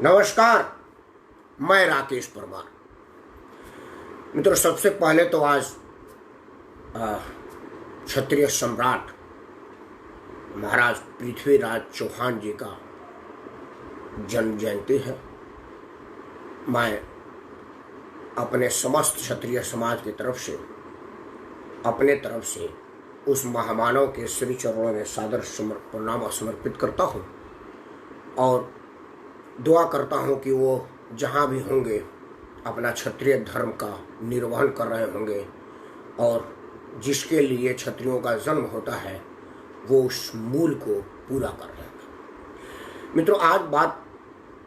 नमस्कार, मैं राकेश परमार। मित्रों, सबसे पहले तो आज क्षत्रिय सम्राट महाराज पृथ्वीराज चौहान जी का जन्म जयंती है। मैं अपने समस्त क्षत्रिय समाज की तरफ से अपने तरफ से उस महामानव के श्री चरणों में सादर प्रणाम समर्पित करता हूँ और दुआ करता हूँ कि वो जहाँ भी होंगे अपना क्षत्रिय धर्म का निर्वहन कर रहे होंगे और जिसके लिए क्षत्रियों का जन्म होता है वो उस मूल को पूरा कर रहे हैं। मित्रों, आज बात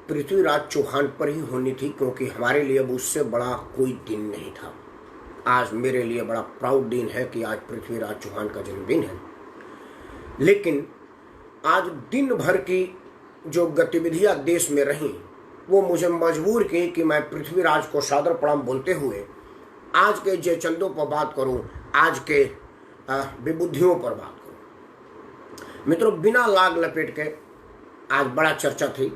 पृथ्वीराज चौहान पर ही होनी थी क्योंकि हमारे लिए अब उससे बड़ा कोई दिन नहीं था। आज मेरे लिए बड़ा प्राउड दिन है कि आज पृथ्वीराज चौहान का जन्मदिन है, लेकिन आज दिन भर की जो गतिविधियां देश में रहीं वो मुझे मजबूर की कि मैं पृथ्वीराज को सादर प्रणाम बोलते हुए आज के जयचंदों पर बात करूं, आज के विबुद्धियों पर बात करूं। मित्रों, बिना लाग लपेट के आज बड़ा चर्चा थी।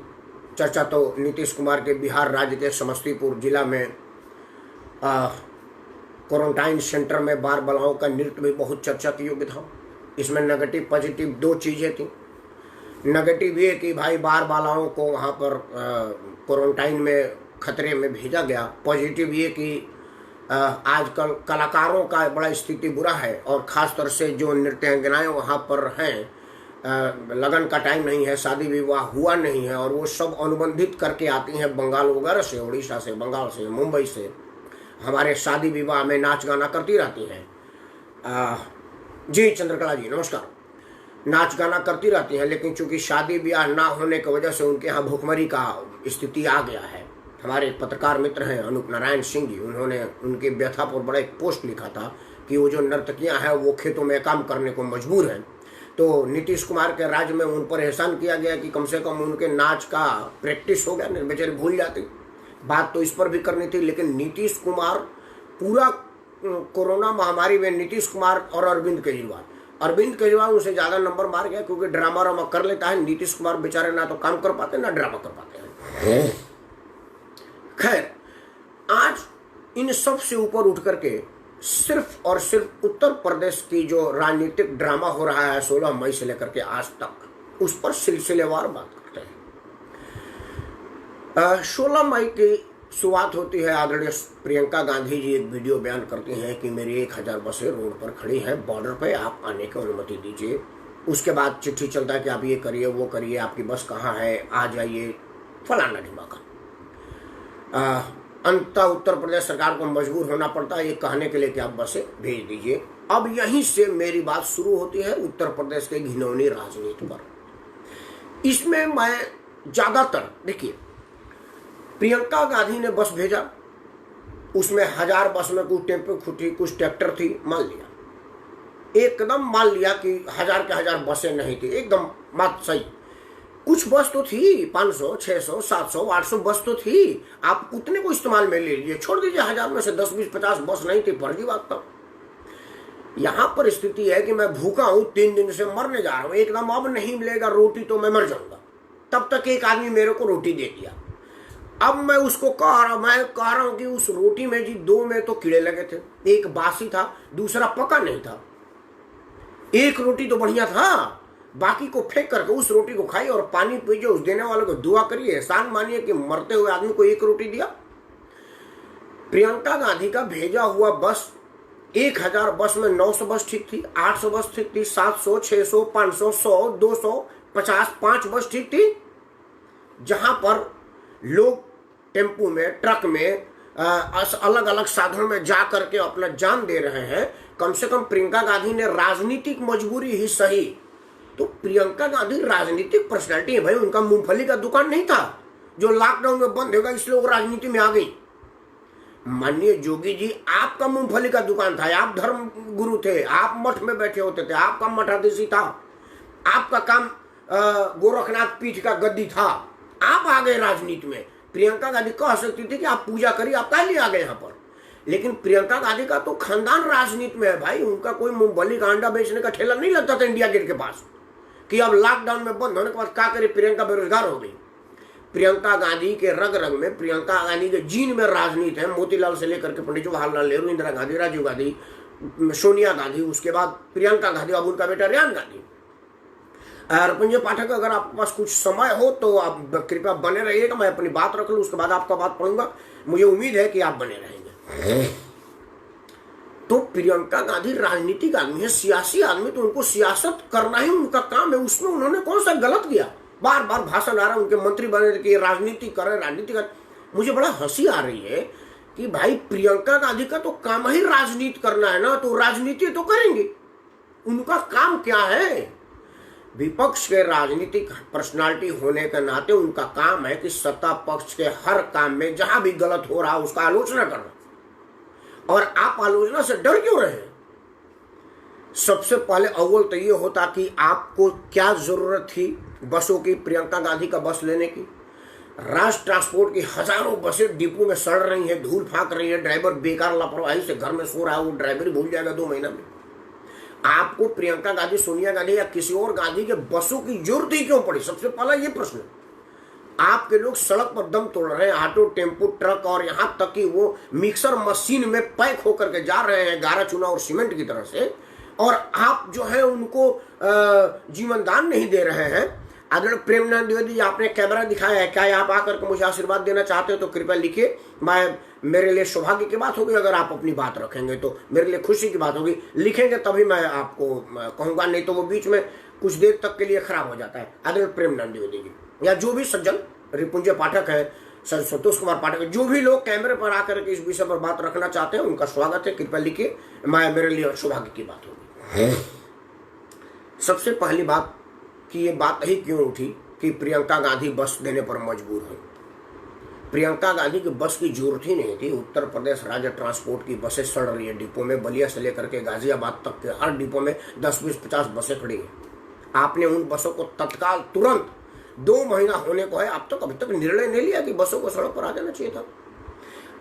चर्चा तो नीतीश कुमार के बिहार राज्य के समस्तीपुर जिला में क्वारंटाइन सेंटर में बार बालाओं का नृत्य भी बहुत चर्चा के योग्य था। इसमें नेगेटिव पॉजिटिव दो चीज़ें थी। नेगेटिव ये कि भाई बार बालाओं को वहाँ पर क्वारंटाइन में खतरे में भेजा गया। पॉजिटिव ये कि आजकल कलाकारों का बड़ा स्थिति बुरा है और ख़ास तौर से जो नृत्यांगनाएं वहाँ पर हैं, लगन का टाइम नहीं है, शादी विवाह हुआ नहीं है और वो सब अनुबंधित करके आती हैं बंगाल वगैरह से, उड़ीसा से, बंगाल से, मुंबई से, हमारे शादी विवाह में नाच गाना करती रहती हैं। जी चंद्रकला जी नमस्कार। नाच गाना करती रहती हैं, लेकिन चूंकि शादी ब्याह ना होने की वजह से उनके यहाँ भूखमरी का स्थिति आ गया है। हमारे पत्रकार मित्र हैं अनूप नारायण सिंह जी, उन्होंने उनकी व्यथा पर बड़ा एक पोस्ट लिखा था कि वो जो नर्तकियां हैं वो खेतों में काम करने को मजबूर हैं। तो नीतीश कुमार के राज्य में उन पर एहसान किया गया कि कम से कम उनके नाच का प्रैक्टिस हो गया, नहीं बेचारे भूल जाती। बात तो इस पर भी करनी थी, लेकिन नीतीश कुमार पूरा कोरोना महामारी में नीतीश कुमार और अरविंद केजरीवाल उनसे ज़्यादा नंबर मार गया क्योंकि ड्रामा रामा कर लेता है। नीतीश कुमार बेचारे ना तो काम कर पाते ना ड्रामा कर पाते हैं। खैर, आज इन सब से ऊपर उठ करके सिर्फ और सिर्फ उत्तर प्रदेश की जो राजनीतिक ड्रामा हो रहा है 16 मई से लेकर के आज तक, उस पर सिलसिलेवार बात करते हैं। 16 मई की शुरुआत होती है। आदरणीय प्रियंका गांधी जी एक वीडियो बयान करती हैं कि मेरी 1000 बसें रोड पर खड़ी हैं, बॉर्डर पे आप आने की अनुमति दीजिए। उसके बाद चिट्ठी चलता है कि आप ये करिए वो करिए, आपकी बस कहाँ है, आ जाइए, फलाना ढिमाका। अंततः उत्तर प्रदेश सरकार को मजबूर होना पड़ता है ये कहने के लिए कि आप बसें भेज दीजिए। अब यहीं से मेरी बात शुरू होती है उत्तर प्रदेश के घिनौनी राजनीति पर। इसमें मैं ज्यादातर देखिए, प्रियंका गांधी ने बस भेजा, उसमें 1000 बस में कुछ टेम्पो थी, कुछ ट्रैक्टर थी, मान लिया, एकदम मान लिया कि 1000 के 1000 बसें नहीं थी, एकदम बात सही। कुछ बस तो थी, 500, 600, 700, 800 बस तो थी, आप उतने को इस्तेमाल में ले लीजिए। छोड़ दीजिए 1000 में से 10, 20, 50 बस नहीं थी, फर्जी बात था। यहाँ पर स्थिति है कि मैं भूखा हूँ, 3 दिन से मरने जा रहा हूँ, एकदम अब नहीं मिलेगा रोटी तो मैं मर जाऊंगा। तब तक एक आदमी मेरे को रोटी दे दिया। अब मैं उसको कह रहा हूं कि उस रोटी में जी 2 में तो कीड़े लगे थे, एक बासी था, दूसरा पका नहीं था। एक रोटी तो बढ़िया था, बाकी को फेंक करके उस रोटी को खाइए और पानी पीजिए, उस देने वाले को दुआ करिए, एहसान मानिए कि मरते हुए आदमी को एक रोटी दिया। प्रियंका गांधी का भेजा हुआ बस 1000 बस में 900 बस ठीक थी, 800 बस ठीक थी, 700, 600, 500, 100, 200, 50, 5 बस ठीक थी। जहां पर लोग टेम्पू में, ट्रक में, अलग अलग साधनों में जा करके अपना जान दे रहे हैं। कम से कम प्रियंका गांधी ने राजनीतिक मजबूरी ही सही, तो प्रियंका गांधी राजनीतिक पर्सनैलिटी है भाई। उनका मूंगफली का दुकान नहीं था जो लॉकडाउन में बंद होगा इसलिए वो राजनीति में आ गई। माननीय जोगी जी, आपका मूंगफली का दुकान था, आप धर्म गुरु थे, आप मठ में बैठे होते थे, आपका मठाधीशी था, आपका काम गोरखनाथ पीठ का गद्दी था, आप आ गए राजनीति में। प्रियंका गांधी कह सकती थी कि आप पूजा करिए, आप पहले आ गए यहाँ पर, लेकिन प्रियंका गांधी का तो खानदान राजनीति में है भाई। उनका कोई मूंगफली का अंडा बेचने का ठेला नहीं लगता था इंडिया गेट के पास कि अब लॉकडाउन में बंद होने के बाद क्या करे, प्रियंका बेरोजगार हो गई। प्रियंका गांधी के रग रग में, प्रियंका गांधी के जीन में राजनीति है। मोतीलाल से लेकर के पंडित जवाहरलाल नेहरू, इंदिरा गांधी, राजीव गांधी, सोनिया गांधी, उसके बाद प्रियंका गांधी, अब उनका बेटा रेहान गांधी। रिपुंजय पाठक, अगर आपके पास कुछ समय हो तो आप कृपया बने रहिएगा, मैं अपनी बात रख लूँ, उसके बाद आपका बात पढ़ूंगा। मुझे उम्मीद है कि आप बने रहेंगे। तो प्रियंका गांधी राजनीतिक आदमी है, सियासी आदमी, तो उनको सियासत करना ही उनका काम है। उसमें उन्होंने कौन सा गलत किया? बार बार भाषण आ रहा है उनके, मंत्री बने कि राजनीति करें, राजनीति करें। मुझे बड़ा हंसी आ रही है कि भाई प्रियंका गांधी का तो काम ही राजनीति करना है ना, तो राजनीति तो करेंगे। उनका काम क्या है? विपक्ष के राजनीतिक पर्सनालिटी होने के नाते उनका काम है कि सत्ता पक्ष के हर काम में जहां भी गलत हो रहा उसका आलोचना करना। और आप आलोचना से डर क्यों रहे? सबसे पहले अव्वल तो ये होता कि आपको क्या जरूरत थी बसों की, प्रियंका गांधी का बस लेने की। राष्ट्र ट्रांसपोर्ट की हजारों बसें डिपो में सड़ रही हैं, धूल फाक रही है, ड्राइवर बेकार लापरवाही से घर में सो रहा है, वो ड्राइवर ही भूल जाएगा 2 महीना में। आपको प्रियंका गांधी, सोनिया गांधी या किसी और गांधी के बसों की जरूरत ही क्यों पड़ी? सबसे पहला ये प्रश्न। आपके लोग सड़क पर दम तोड़ रहे हैं, ऑटो, टेम्पो, ट्रक, और यहां तक कि वो मिक्सर मशीन में पैक होकर के जा रहे हैं गारा, चूना और सीमेंट की तरह से, और आप जो है उनको जीवन दान नहीं दे रहे हैं। आदरणीय प्रेमनंद द्विवेदी, आपने कैमरा दिखाया है, क्या आप आकर के मुझे आशीर्वाद देना चाहते हो तो कृपया लिखिए। मेरे लिए सौभाग्य की बात होगी अगर आप अपनी बात रखेंगे, तो मेरे लिए खुशी की बात होगी। लिखेंगे तभी मैं आपको कहूंगा, नहीं तो वो बीच में कुछ देर तक के लिए खराब हो जाता है। आदरणीय प्रेमनंद द्विवेदी जी, या जो भी सज्जन, रिपुंजय पाठक है, संतोष कुमार पाठक, जो भी लोग कैमरे पर आकर के इस विषय पर बात रखना चाहते हैं, उनका स्वागत है। कृपया लिखिए, मेरे लिए सौभाग्य की बात होगी। सबसे पहली बात कि ये बात ही क्यों उठी कि प्रियंका गांधी बस देने पर मजबूर है। प्रियंका गांधी की बस की जरूरत ही नहीं थी। उत्तर प्रदेश राज्य ट्रांसपोर्ट की बसें सड़ रही है डिपो में, बलिया से लेकर के गाजियाबाद तक के हर डिपो में 10, 20, 50 बसें खड़ी हैं। आपने उन बसों को तत्काल, तुरंत, 2 महीना होने को है, अब तक अभी तक निर्णय नहीं लिया कि बसों को सड़क पर आ जाना चाहिए था।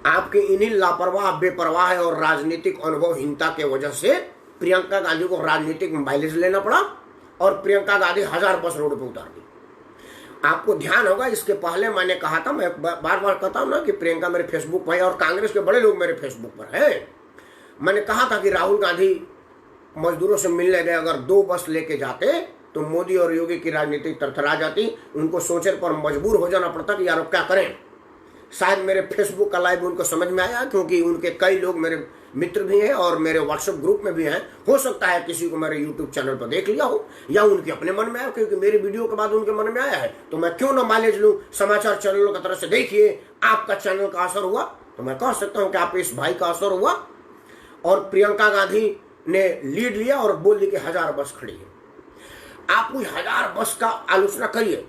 आपके इन्हीं लापरवाह, बेपरवाह और राजनीतिक अनुभवहीनता के वजह से प्रियंका गांधी को राजनीतिक माइलेज लेना पड़ा और प्रियंका गांधी 1000 बस रोड पर उतार दी। आपको ध्यान होगा, इसके पहले मैंने कहा था, मैं बार बार कहता हूं ना कि प्रियंका मेरे फेसबुक पर है और कांग्रेस के बड़े लोग मेरे फेसबुक पर हैं। मैंने कहा था कि राहुल गांधी मजदूरों से मिलने गए, अगर 2 बस लेके जाते तो मोदी और योगी की राजनीति तरथरा जाती। उनको सोचने पर मजबूर हो जाना पड़ता कि यार अब क्या करें। शायद मेरे फेसबुक का लाइव उनको समझ में आया, क्योंकि उनके कई लोग मेरे मित्र भी हैं और मेरे व्हाट्सएप ग्रुप में भी हैं। हो सकता है किसी को मेरे यूट्यूब चैनल पर देख लिया हो या उनके अपने मन में आया, क्योंकि मेरी वीडियो के बाद उनके मन में आया है तो मैं क्यों ना माइलेज लूं। समाचार चैनलों की तरफ से देखिए, आपका चैनल का असर हुआ तो मैं कह सकता हूं कि आप इस भाई का असर हुआ। और प्रियंका गांधी ने लीड लिया और बोल दी कि 1000 बस खड़ी है। आप कोई 1000 बस का आलोचना करिए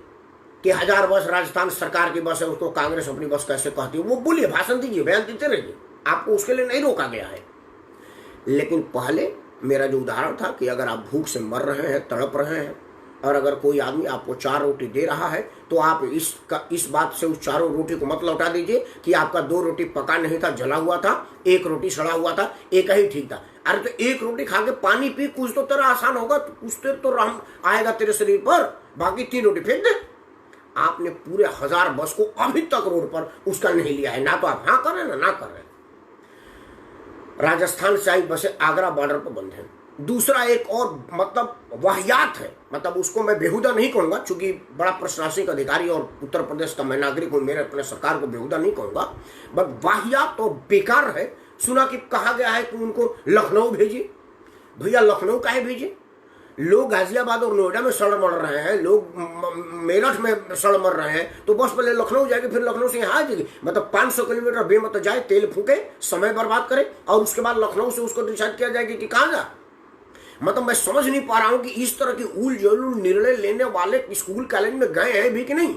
कि 1000 बस राजस्थान सरकार की बस है, उसको कांग्रेस अपनी बस कैसे कहती है, वो बोलिए, भाषण दीजिए, बयान देते रहिए, आपको उसके लिए नहीं रोका गया है। लेकिन पहले मेरा जो उदाहरण था कि अगर आप भूख से मर रहे हैं, तड़प रहे हैं, और अगर कोई आदमी आपको 4 रोटी दे रहा है तो आप इस बात से उस 4 रोटी को मत लौटा दीजिए कि आपका 2 रोटी पका नहीं था, जला हुआ था, 1 रोटी सड़ा हुआ था, एक ही ठीक था। अरे तो 1 रोटी खा के पानी पी, कुछ तो तेरा आसान होगा, कुछ तो राम आएगा तेरे शरीर पर, बाकी 3 रोटी फेंक दे। आपने पूरे 1000 बस को अभी तक रोड पर उसका नहीं लिया है, ना तो आप हाँ कर रहे हैं ना कर रहे हैं। राजस्थान से आई बसें आगरा बॉर्डर पर बंद है। दूसरा एक और मतलब वाहियात है, मतलब उसको मैं बेहुदा नहीं कहूंगा, चूंकि बड़ा प्रशासनिक अधिकारी और उत्तर प्रदेश का मैं नागरिक हूं, मेरे अपने सरकार को बेहुदा नहीं कहूंगा, बट वाहियात तो बेकार है। सुना कि कहा गया है कि उनको लखनऊ भेजिए। भैया लखनऊ काहे भेजिए? लोग गाजियाबाद और नोएडा में सड़ मर रहे हैं, लोग मेरठ में सड़ मर रहे हैं, तो बस पहले लखनऊ जाएगी, फिर लखनऊ से यहाँ आ जाएगी। मतलब 500 किलोमीटर बेमत जाए, तेल फूके, समय बर्बाद करे, और उसके बाद लखनऊ से उसको डिसाइड किया जाएगी कि कहाँ जा। मतलब मैं समझ नहीं पा रहा हूं कि इस तरह की उल जुल निर्णय लेने वाले स्कूल कॉलेज में गए हैं भी कि नहीं,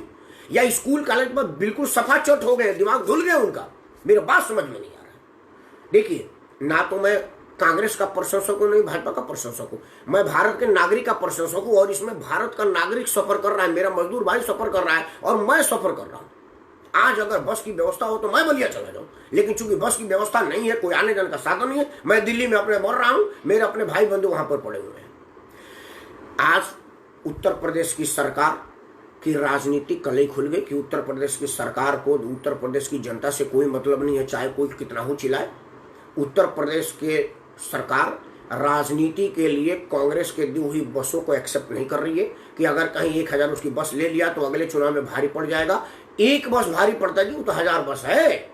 या स्कूल कॉलेज में बिल्कुल सफा चट हो गए, दिमाग धुल गया उनका। मेरी बात समझ में नहीं आ रहा। देखिए, ना तो मैं कांग्रेस का प्रशंसक हूं, नहीं भाजपा का प्रशंसक हूं, मैं भारत के नागरिक का प्रशंसक हूं, और इसमें भारत का नागरिक सफर कर रहा है, मेरा मजदूर भाई सफर कर रहा है और मैं सफर कर रहा हूं। आज अगर बस की व्यवस्था हो तो मैं बलिया चला जाऊं, लेकिन चूंकि बस की व्यवस्था नहीं है, कोई आने जाने का साधन नहीं है, मैं दिल्ली में अपने मर रहा हूं, मेरे अपने भाई बंधु वहां पर पड़े हुए हैं। आज उत्तर प्रदेश की सरकार कि राजनीति कल ही खुल गई कि उत्तर प्रदेश की सरकार को, उत्तर प्रदेश की जनता से कोई मतलब नहीं है, चाहे कोई कितना हो चिल्लाए। उत्तर प्रदेश के सरकार राजनीति के लिए कांग्रेस के दी हुई बसों को एक्सेप्ट नहीं कर रही है कि अगर कहीं 1000 उसकी बस ले लिया तो अगले चुनाव में भारी पड़ जाएगा। एक बस भारी पड़ता है जी, वो तो 1000 बस है।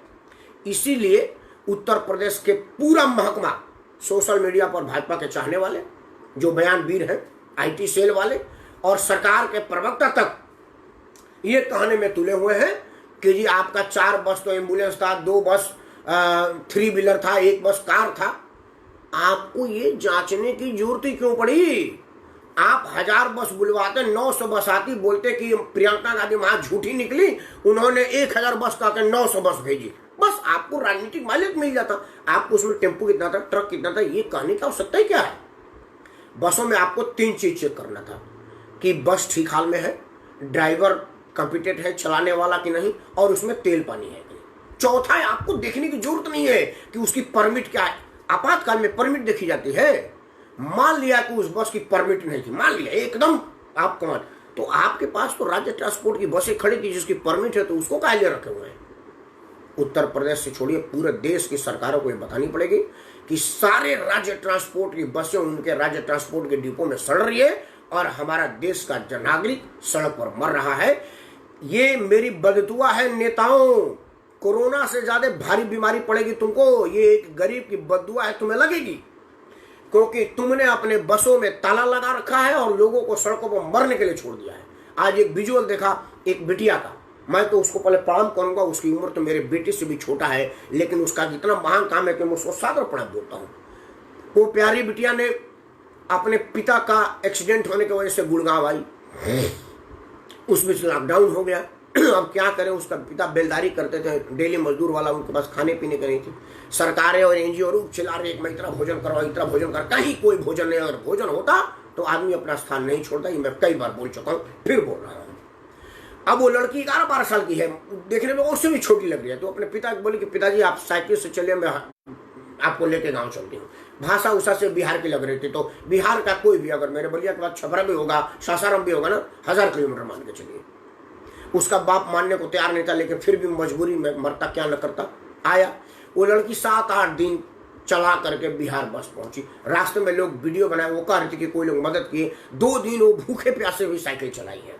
इसीलिए उत्तर प्रदेश के पूरा महकमा, सोशल मीडिया पर भाजपा के चाहने वाले, जो बयानवीर हैं, IT सेल वाले और सरकार के प्रवक्ता तक ये कहने में तुले हुए हैं कि जी आपका 4 बस तो एम्बुलेंस था, 2 बस 3 व्हीलर था, 1 बस कार था। आपको ये जांचने की जरूरत ही क्यों पड़ी? आप 1000 बस बुलवाते, 900 बस आती, बोलते कि प्रियंका गांधी वहां झूठी निकली, उन्होंने 1000 बस का के 900 बस भेजी, बस आपको राजनीतिक मालिक मिल जाता। आपको उसमें टेम्पो कितना था, ट्रक कितना था, ये कहने का आवश्यकता ही क्या है? बसों में आपको 3 चीज चेक करना था कि बस ठीक हाल में है, ड्राइवर कॉम्पिटेंट है चलाने वाला कि नहीं, और उसमें तेल पानी है कि नहीं। चौथा है, आपको देखने की जरूरत नहीं है कि उसकी परमिट क्या है। आपातकाल में परमिट देखी जाती है। मान लिया कि उस बस की परमिट नहीं थी, मान लिया एकदम आप कमान, तो आपके पास तो राज्य ट्रांसपोर्ट की बसें खड़ी थी जिसकी परमिट है, तो उसको काहे लिए रखे हुए हैं? उत्तर प्रदेश से छोड़िए, पूरे देश की सरकारों को ये बतानी पड़ेगी कि सारे राज्य ट्रांसपोर्ट की बसें उनके राज्य ट्रांसपोर्ट के डिपो में सड़ रही है और हमारा देश का नागरिक सड़क पर मर रहा है। ये मेरी बददुआ है नेताओं, कोरोना से ज्यादा भारी बीमारी पड़ेगी तुमको, ये एक गरीब की बददुआ है, तुम्हें लगेगी, क्योंकि तुमने अपने बसों में ताला लगा रखा है और लोगों को सड़कों पर मरने के लिए छोड़ दिया है। आज एक विजुअल देखा एक बिटिया का, मैं तो उसको पहले प्रणाम करूंगा, उसकी उम्र तो मेरे बेटे से भी छोटा है, लेकिन उसका इतना महान काम है कि मैं उसको सादर प्रणाम बोलता हूँ। वो प्यारी बिटिया ने अपने पिता का एक्सीडेंट होने की वजह से गुड़गांव आई, उस बीच लॉकडाउन हो गया। अब क्या करें, उसका पिता बेलदारी करते थे, डेली मजदूर वाला, उनके पास खाने पीने की नहीं थी। सरकारें और NGO रूप चिल्ला रहे मैं इतना भोजन करवाओ, इतना भोजन कर, कहीं कोई भोजन नहीं। अगर भोजन होता तो आदमी अपना स्थान नहीं छोड़ता, ये मैं कई बार बोल चुका हूँ, फिर बोल रहा हूँ। अब वो लड़की 11-12 साल की है, देखने में उससे भी छोटी लग रही है, तो अपने पिता को बोली कि पिताजी आप साइकिल से चलिए, मैं आपको लेके गाँव चलती हूँ। भाषा उषा से बिहार की लग रही थी, तो बिहार का कोई भी अगर मेरे बलिया के बाद छपरा भी होगा, सासाराम भी होगा ना, 1000 किलोमीटर मान के चलिए। उसका बाप मानने को तैयार नहीं था, लेकिन फिर भी मजबूरी में मरता क्या न करता, आया। वो लड़की 7-8 दिन चला करके बिहार बस पहुंची। रास्ते में लोग वीडियो बनाए, वो कह रहे थे कि कोई लोग मदद किए। 2 दिन वो भूखे प्यासे हुई साइकिल चलाई है।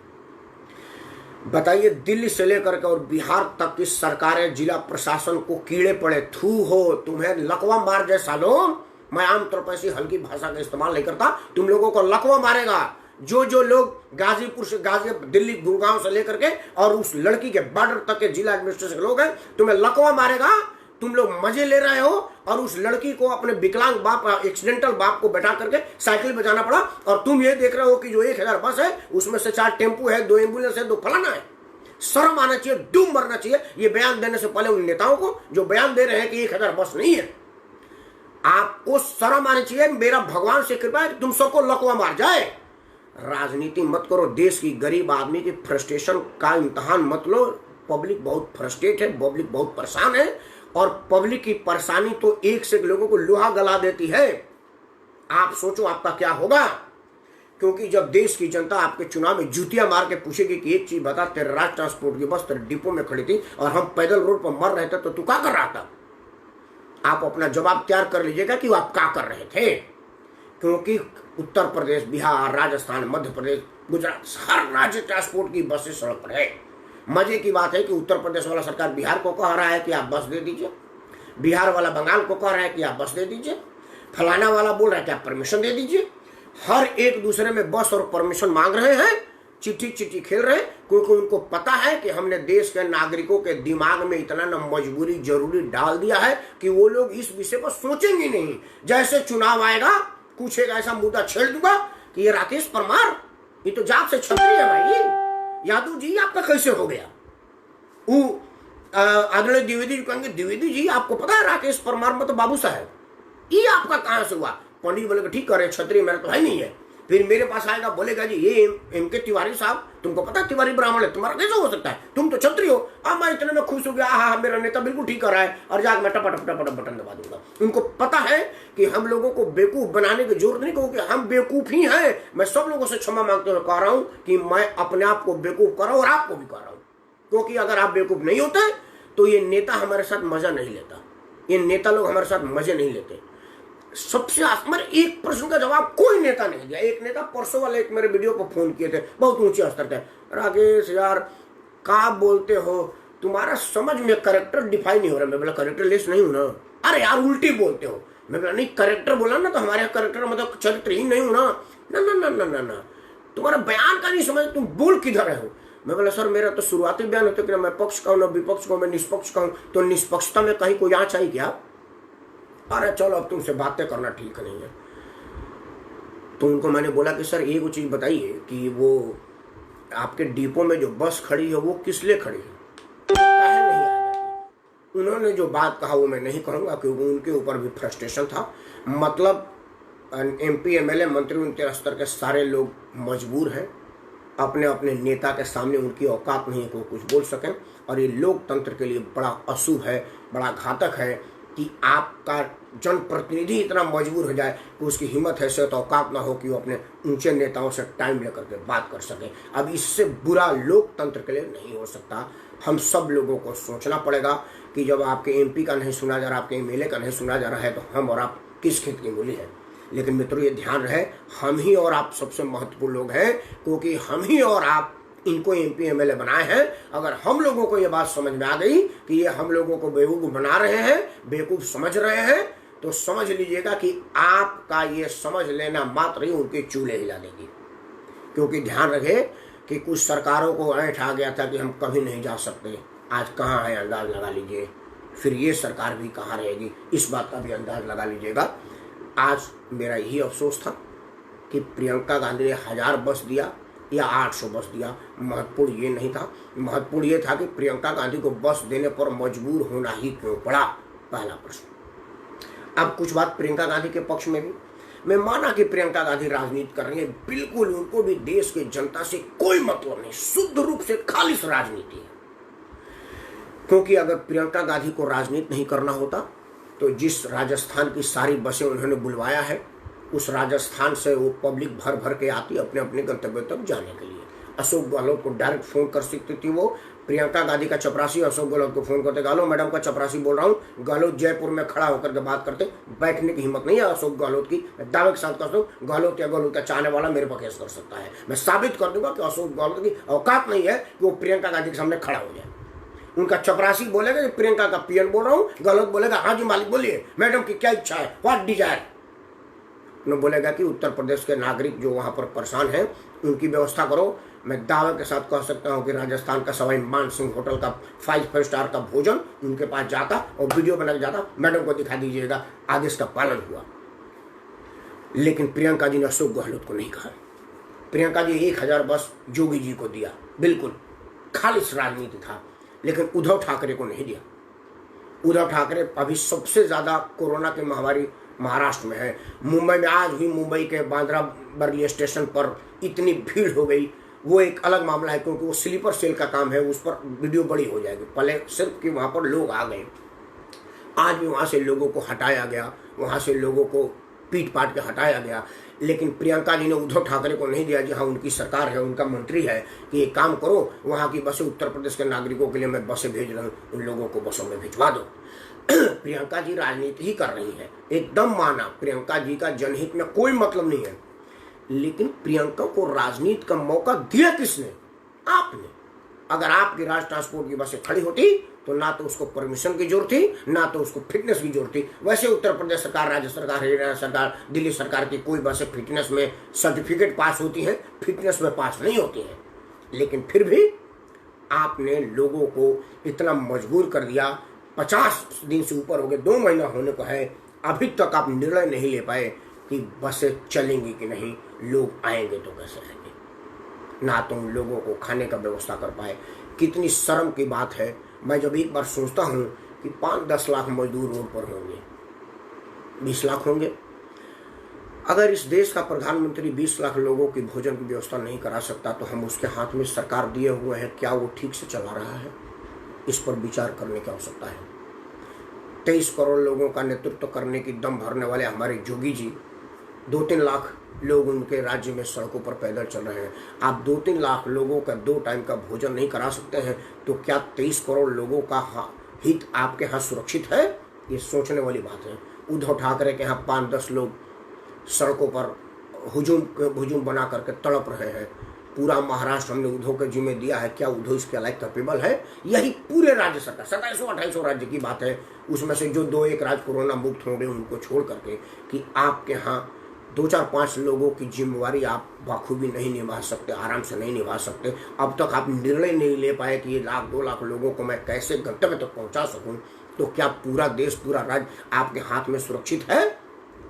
बताइए, दिल्ली से लेकर के और बिहार तक की सरकारें, जिला प्रशासन को कीड़े पड़े, थू हो, तुम्हें लकवा मार जाए सालों। मैं आमतौर पर ऐसी हल्की भाषा का इस्तेमाल नहीं करता, तुम लोगों को लकवा मारेगा। जो लोग गाजीपुर से दिल्ली गुड़गांव से लेकर के और उस लड़की के बॉर्डर तक के जिला एडमिनिस्ट्रेशन के लोग हैं, तुम्हें लकवा मारेगा। तुम लोग मजे ले रहे हो और उस लड़की को अपने विकलांग बाप, एक्सीडेंटल बाप को बैठा करके साइकिल पे जाना पड़ा, और तुम ये देख रहे हो कि जो 1000 बस है उसमें से 4 टेम्पू है, 2 एम्बुलेंस है, 2 फलाना है। शर्म आना चाहिए, डूब मरना चाहिए। ये बयान देने से पहले उन नेताओं को जो बयान दे रहे हैं कि 1000 बस नहीं है, आपको शर्म आनी चाहिए। मेरा भगवान से कृपा है कि तुम सबको लकवा मार जाए। राजनीति मत करो, देश की गरीब आदमी की फ्रस्ट्रेशन का इम्तहान मत लो। पब्लिक बहुत फ्रस्ट्रेट है, पब्लिक बहुत परेशान है, और पब्लिक की परेशानी तो एक से एक लोगों को लोहा गला देती है। आप सोचो आपका क्या होगा, क्योंकि जब देश की जनता आपके चुनाव में जूतियां मार के पूछेगी कि एक चीज बता, तेरे राज्य ट्रांसपोर्ट की बस तेरे डिपो में खड़ी थी और हम पैदल रोड पर मर रहे थे, तो तू क्या कर रहा था? आप अपना जवाब तैयार कर लीजिएगा कि आप क्या कर रहे थे। क्योंकि उत्तर प्रदेश, बिहार, राजस्थान, मध्य प्रदेश, गुजरात, हर राज्य ट्रांसपोर्ट की बसें सड़क पर है। मजे की बात है कि उत्तर प्रदेश वाला सरकार बिहार को कह रहा है कि आप बस दे दीजिए, बिहार वाला बंगाल को कह रहा है कि आप बस दे दीजिए, फलाना वाला बोल रहा है कि आप परमिशन दे दीजिए। हर एक दूसरे में बस और परमिशन मांग रहे हैं, चिट्ठी खेल रहे हैं, क्योंकि उनको पता है कि हमने देश के नागरिकों के दिमाग में इतना न मजबूरी जरूरी डाल दिया है कि वो लोग इस विषय पर सोचेंगे नहीं। जैसे चुनाव आएगा, कुछ एक ऐसा मुद्दा छेड़ दूंगा कि ये राकेश परमार, ये तो जात से छतरी है भाई, यादव जी आपका कैसे हो गया? वो आदरणीय द्विवेदी जी कहेंगे, द्विवेदी जी आपको पता है राकेश परमार मतलब बाबू साहब, ये आपका कहां से हुआ? पंडित बोले ठीक करे, छतरी मेरा तो है नहीं है, फिर मेरे पास आएगा, बोलेगा जी ये एम के तिवारी साहब, तुमको पता है तिवारी ब्राह्मण है, तुम्हारा कैसे हो सकता है, तुम तो क्षत्रिय हो। अब मैं इतने में खुश हो गया, हाँ मेरा नेता बिल्कुल ठीक कर रहा है, और जाकर मैं टपा टप बटन दबा दूंगा। उनको पता है कि हम लोगों को बेवकूफ बनाने की जरूरत नहीं, क्योंकि हम बेवकूफ ही हैं। मैं सब लोगों से क्षमा मांगते हुए कह रहा हूं कि मैं अपने आप को बेवकूफ कर रहा हूं और आपको भी कह रहा हूं, क्योंकि अगर आप बेवकूफ नहीं होते तो ये नेता हमारे साथ मजा नहीं लेता, ये नेता लोग हमारे साथ मजे नहीं लेते। सबसे आसमान एक प्रश्न का जवाब कोई नेता नहीं दिया। एक नेता परसों वाले एक मेरे वीडियो पर फोन किए थे, बहुत ऊंचे स्तर के, राकेश यार का बोलते हो, तुम्हारा समझ में करेक्टर डिफाइन नहीं हो रहा। मैं बोला करेक्टर लेस नहीं हूं ना। अरे यार उल्टी बोलते हो। मैं बोला नहीं, करेक्टर बोला ना तो हमारे करेक्टर मतलब चरित्र ही नहीं हूं ना। ना ना ना ना ना ना, तुम्हारा बयान का नहीं समझ, तुम बोल किधर रहे हो। मैं बोला सर मेरा तो शुरुआती बयान होता है कि मैं पक्ष का हूं, ना विपक्ष का हूं, मैं निष्पक्ष का हूं, तो निष्पक्षता में कहीं कोई आँच आई क्या? अरे चलो अब तुमसे बातें करना ठीक नहीं है। तो उनको मैंने बोला कि सर एक चीज बताइए कि वो आपके डिपो में जो बस खड़ी है वो किस लिए खड़ी है, काहे नहीं आएगा? उन्होंने जो बात कहा वो मैं नहीं कहूंगा, क्योंकि उनके ऊपर भी फ्रस्ट्रेशन था। मतलब MP MLA मंत्री उनके स्तर के सारे लोग मजबूर हैं, अपने अपने नेता के सामने उनकी औकात नहीं है कि वो कुछ बोल सकें। और ये लोकतंत्र के लिए बड़ा अशुभ है, बड़ा घातक है कि आपका जनप्रतिनिधि इतना मजबूर हो जाए कि उसकी हिम्मत है तो औकात ना हो कि वो अपने ऊंचे नेताओं से टाइम लेकर के बात कर सके। अब इससे बुरा लोकतंत्र के लिए नहीं हो सकता। हम सब लोगों को सोचना पड़ेगा कि जब आपके MP का नहीं सुना जा रहा, आपके MLA का नहीं सुना जा रहा है, तो हम और आप किस खेत की मूली है। लेकिन मित्रों ये ध्यान रहे, हम ही और आप सबसे महत्वपूर्ण लोग हैं, क्योंकि हम ही और आप इनको MP MLA बनाए हैं। अगर हम लोगों को ये बात समझ में आ गई कि ये हम लोगों को बेवकूफ बना रहे हैं, बेवकूफ समझ रहे हैं, तो समझ लीजिएगा कि आपका ये समझ लेना मात्र ही उनके चूल्हे हिला देगी। क्योंकि ध्यान रखे कि कुछ सरकारों को ऐंठ आ गया था कि हम कभी नहीं जा सकते, आज कहाँ है अंदाज लगा लीजिए। फिर ये सरकार भी कहाँ रहेगी, इस बात का भी अंदाज लगा लीजिएगा। आज मेरा यही अफसोस था कि प्रियंका गांधी ने 1000 बस दिया या 800 बस दिया, महत्वपूर्ण ये नहीं था। महत्वपूर्ण ये था कि प्रियंका गांधी को बस देने पर मजबूर होना ही क्यों पड़ा, पहला प्रश्न। अब कुछ बात प्रियंका गांधी के पक्ष में भी, मैं माना कि प्रियंका गांधी राजनीति कर रही है, बिल्कुल उनको भी देश की जनता से कोई मतलब नहीं, शुद्ध रूप से खालिश राजनीति है। क्योंकि अगर प्रियंका गांधी को राजनीति नहीं करना होता तो जिस राजस्थान की सारी बसें उन्होंने बुलवाया है, उस राजस्थान से वो पब्लिक भर भर के आती अपने अपने गंतव्य तक जाने के लिए। अशोक गहलोत को डायरेक्ट फोन कर सकती थी वो, प्रियंका गांधी का चपरासी अशोक गहलोत को फोन करते, गहलोत मैडम का चपरासी बोल रहा हूँ। गहलोत जयपुर में खड़ा होकर के बात करते, बैठने की हिम्मत नहीं है अशोक गहलोत की। दावे के साथ कहता हूँ गहलोत या गहलोत का चाहने वाला मेरे पर केस कर सकता है। मैं साबित कर दूंगा कि अशोक गहलोत की औकात नहीं है कि वो प्रियंका गांधी के सामने खड़ा हो जाए। उनका चपरासी बोलेगा कि प्रियंका का PN बोल रहा हूँ, गहलोत बोलेगा हाँ जी मालिक बोलिए, मैडम की क्या इच्छा है, व्हाट डिजायर। उन्हें बोलेगा कि उत्तर प्रदेश के नागरिक जो वहां पर परेशान हैं उनकी व्यवस्था करो। मैं दावे के साथ कह सकता हूं कि राजस्थान का सवाई मान सिंह होटल का 5 स्टार का भोजन उनके पास जाता और वीडियो बना के जाता, मैडम को दिखा दीजिएगा, आदेश का पालन हुआ। लेकिन प्रियंका जी ने अशोक गहलोत को नहीं कहा। प्रियंका जी 1000 बस जोगी जी को दिया, बिल्कुल खालिश राजनीति था। लेकिन उद्धव ठाकरे को नहीं दिया। उद्धव ठाकरे अभी सबसे ज्यादा कोरोना की महामारी महाराष्ट्र में है। मुंबई में आज भी मुंबई के बांद्रा बर्ली स्टेशन पर इतनी भीड़ हो गई, वो एक अलग मामला है, क्योंकि वो स्लीपर सेल का काम है, उस पर वीडियो बड़ी हो जाएगी। पहले सिर्फ कि वहां पर लोग आ गए, आज भी वहां से लोगों को हटाया गया, वहां से लोगों को पीट पाट के हटाया गया। लेकिन प्रियंका जी ने उद्धव ठाकरे को नहीं दिया, जी हाँ उनकी सरकार है, उनका मंत्री है, कि एक काम करो वहां की बसें, उत्तर प्रदेश के नागरिकों के लिए मैं बसें भेज रहा हूँ, उन लोगों को बसों में भिजवा दो। प्रियंका जी राजनीति ही कर रही है, एकदम माना, प्रियंका जी का जनहित में कोई मतलब नहीं है। लेकिन प्रियंका को राजनीति का मौका दिया किसने? आपने। अगर आपकी राज ट्रांसपोर्ट की बसें खड़ी होती तो ना तो उसको परमिशन की जरूरत थी, ना तो उसको फिटनेस की जरूरत थी। वैसे उत्तर प्रदेश सरकार, राज्य सरकार, हरियाणा सरकार, दिल्ली सरकार की कोई बसें फिटनेस में सर्टिफिकेट पास होती हैं, फिटनेस में पास नहीं होती हैं। लेकिन फिर भी आपने लोगों को इतना मजबूर कर दिया, 50 दिन से ऊपर हो गए, 2 महीना होने को है, अभी तक आप निर्णय नहीं ले पाए कि बसें चलेंगी कि नहीं, लोग आएंगे तो कैसे आएंगे, ना तो उन लोगों को खाने का व्यवस्था कर पाए। कितनी शर्म की बात है। मैं जब एक बार सोचता हूँ कि 5-10 लाख मजदूर रोड पर होंगे, 20 लाख होंगे, अगर इस देश का प्रधानमंत्री 20 लाख लोगों की भोजन की व्यवस्था नहीं करा सकता तो हम उसके हाथ में सरकार दिए हुए हैं, क्या वो ठीक से चला रहा है? इस पर विचार करने की आवश्यकता है। 23 करोड़ लोगों का नेतृत्व करने की दम भरने वाले हमारे जोगी जी 2-3 लाख लोग उनके राज्य में सड़कों पर पैदल चल रहे हैं। आप 2-3 लाख लोगों का 2 टाइम का भोजन नहीं करा सकते हैं तो क्या 23 करोड़ लोगों का हित आपके यहाँ सुरक्षित है? ये सोचने वाली बात है। उद्धव ठाकरे के यहाँ 5-10 लोग सड़कों पर हुजूम बना करके तड़प रहे हैं। पूरा महाराष्ट्र हमने उद्धव के जिम्मे दिया है, क्या उद्धव इसके लायक कैपेबल है? यही पूरे राज्य सरकार 2700-2800 राज्य की बात है, उसमें से जो 2-1 राज्य कोरोना मुक्त होंगे उनको छोड़ करके कि आपके यहाँ 2-4-5 लोगों की जिम्मेवारी आप बखूबी नहीं निभा सकते, आराम से नहीं निभा सकते। अब तक आप निर्णय नहीं ले पाए कि ये 1-2 लाख लोगों को मैं कैसे गंतव्य तक पहुंचा सकूं, तो क्या पूरा देश पूरा राज्य आपके हाथ में सुरक्षित है?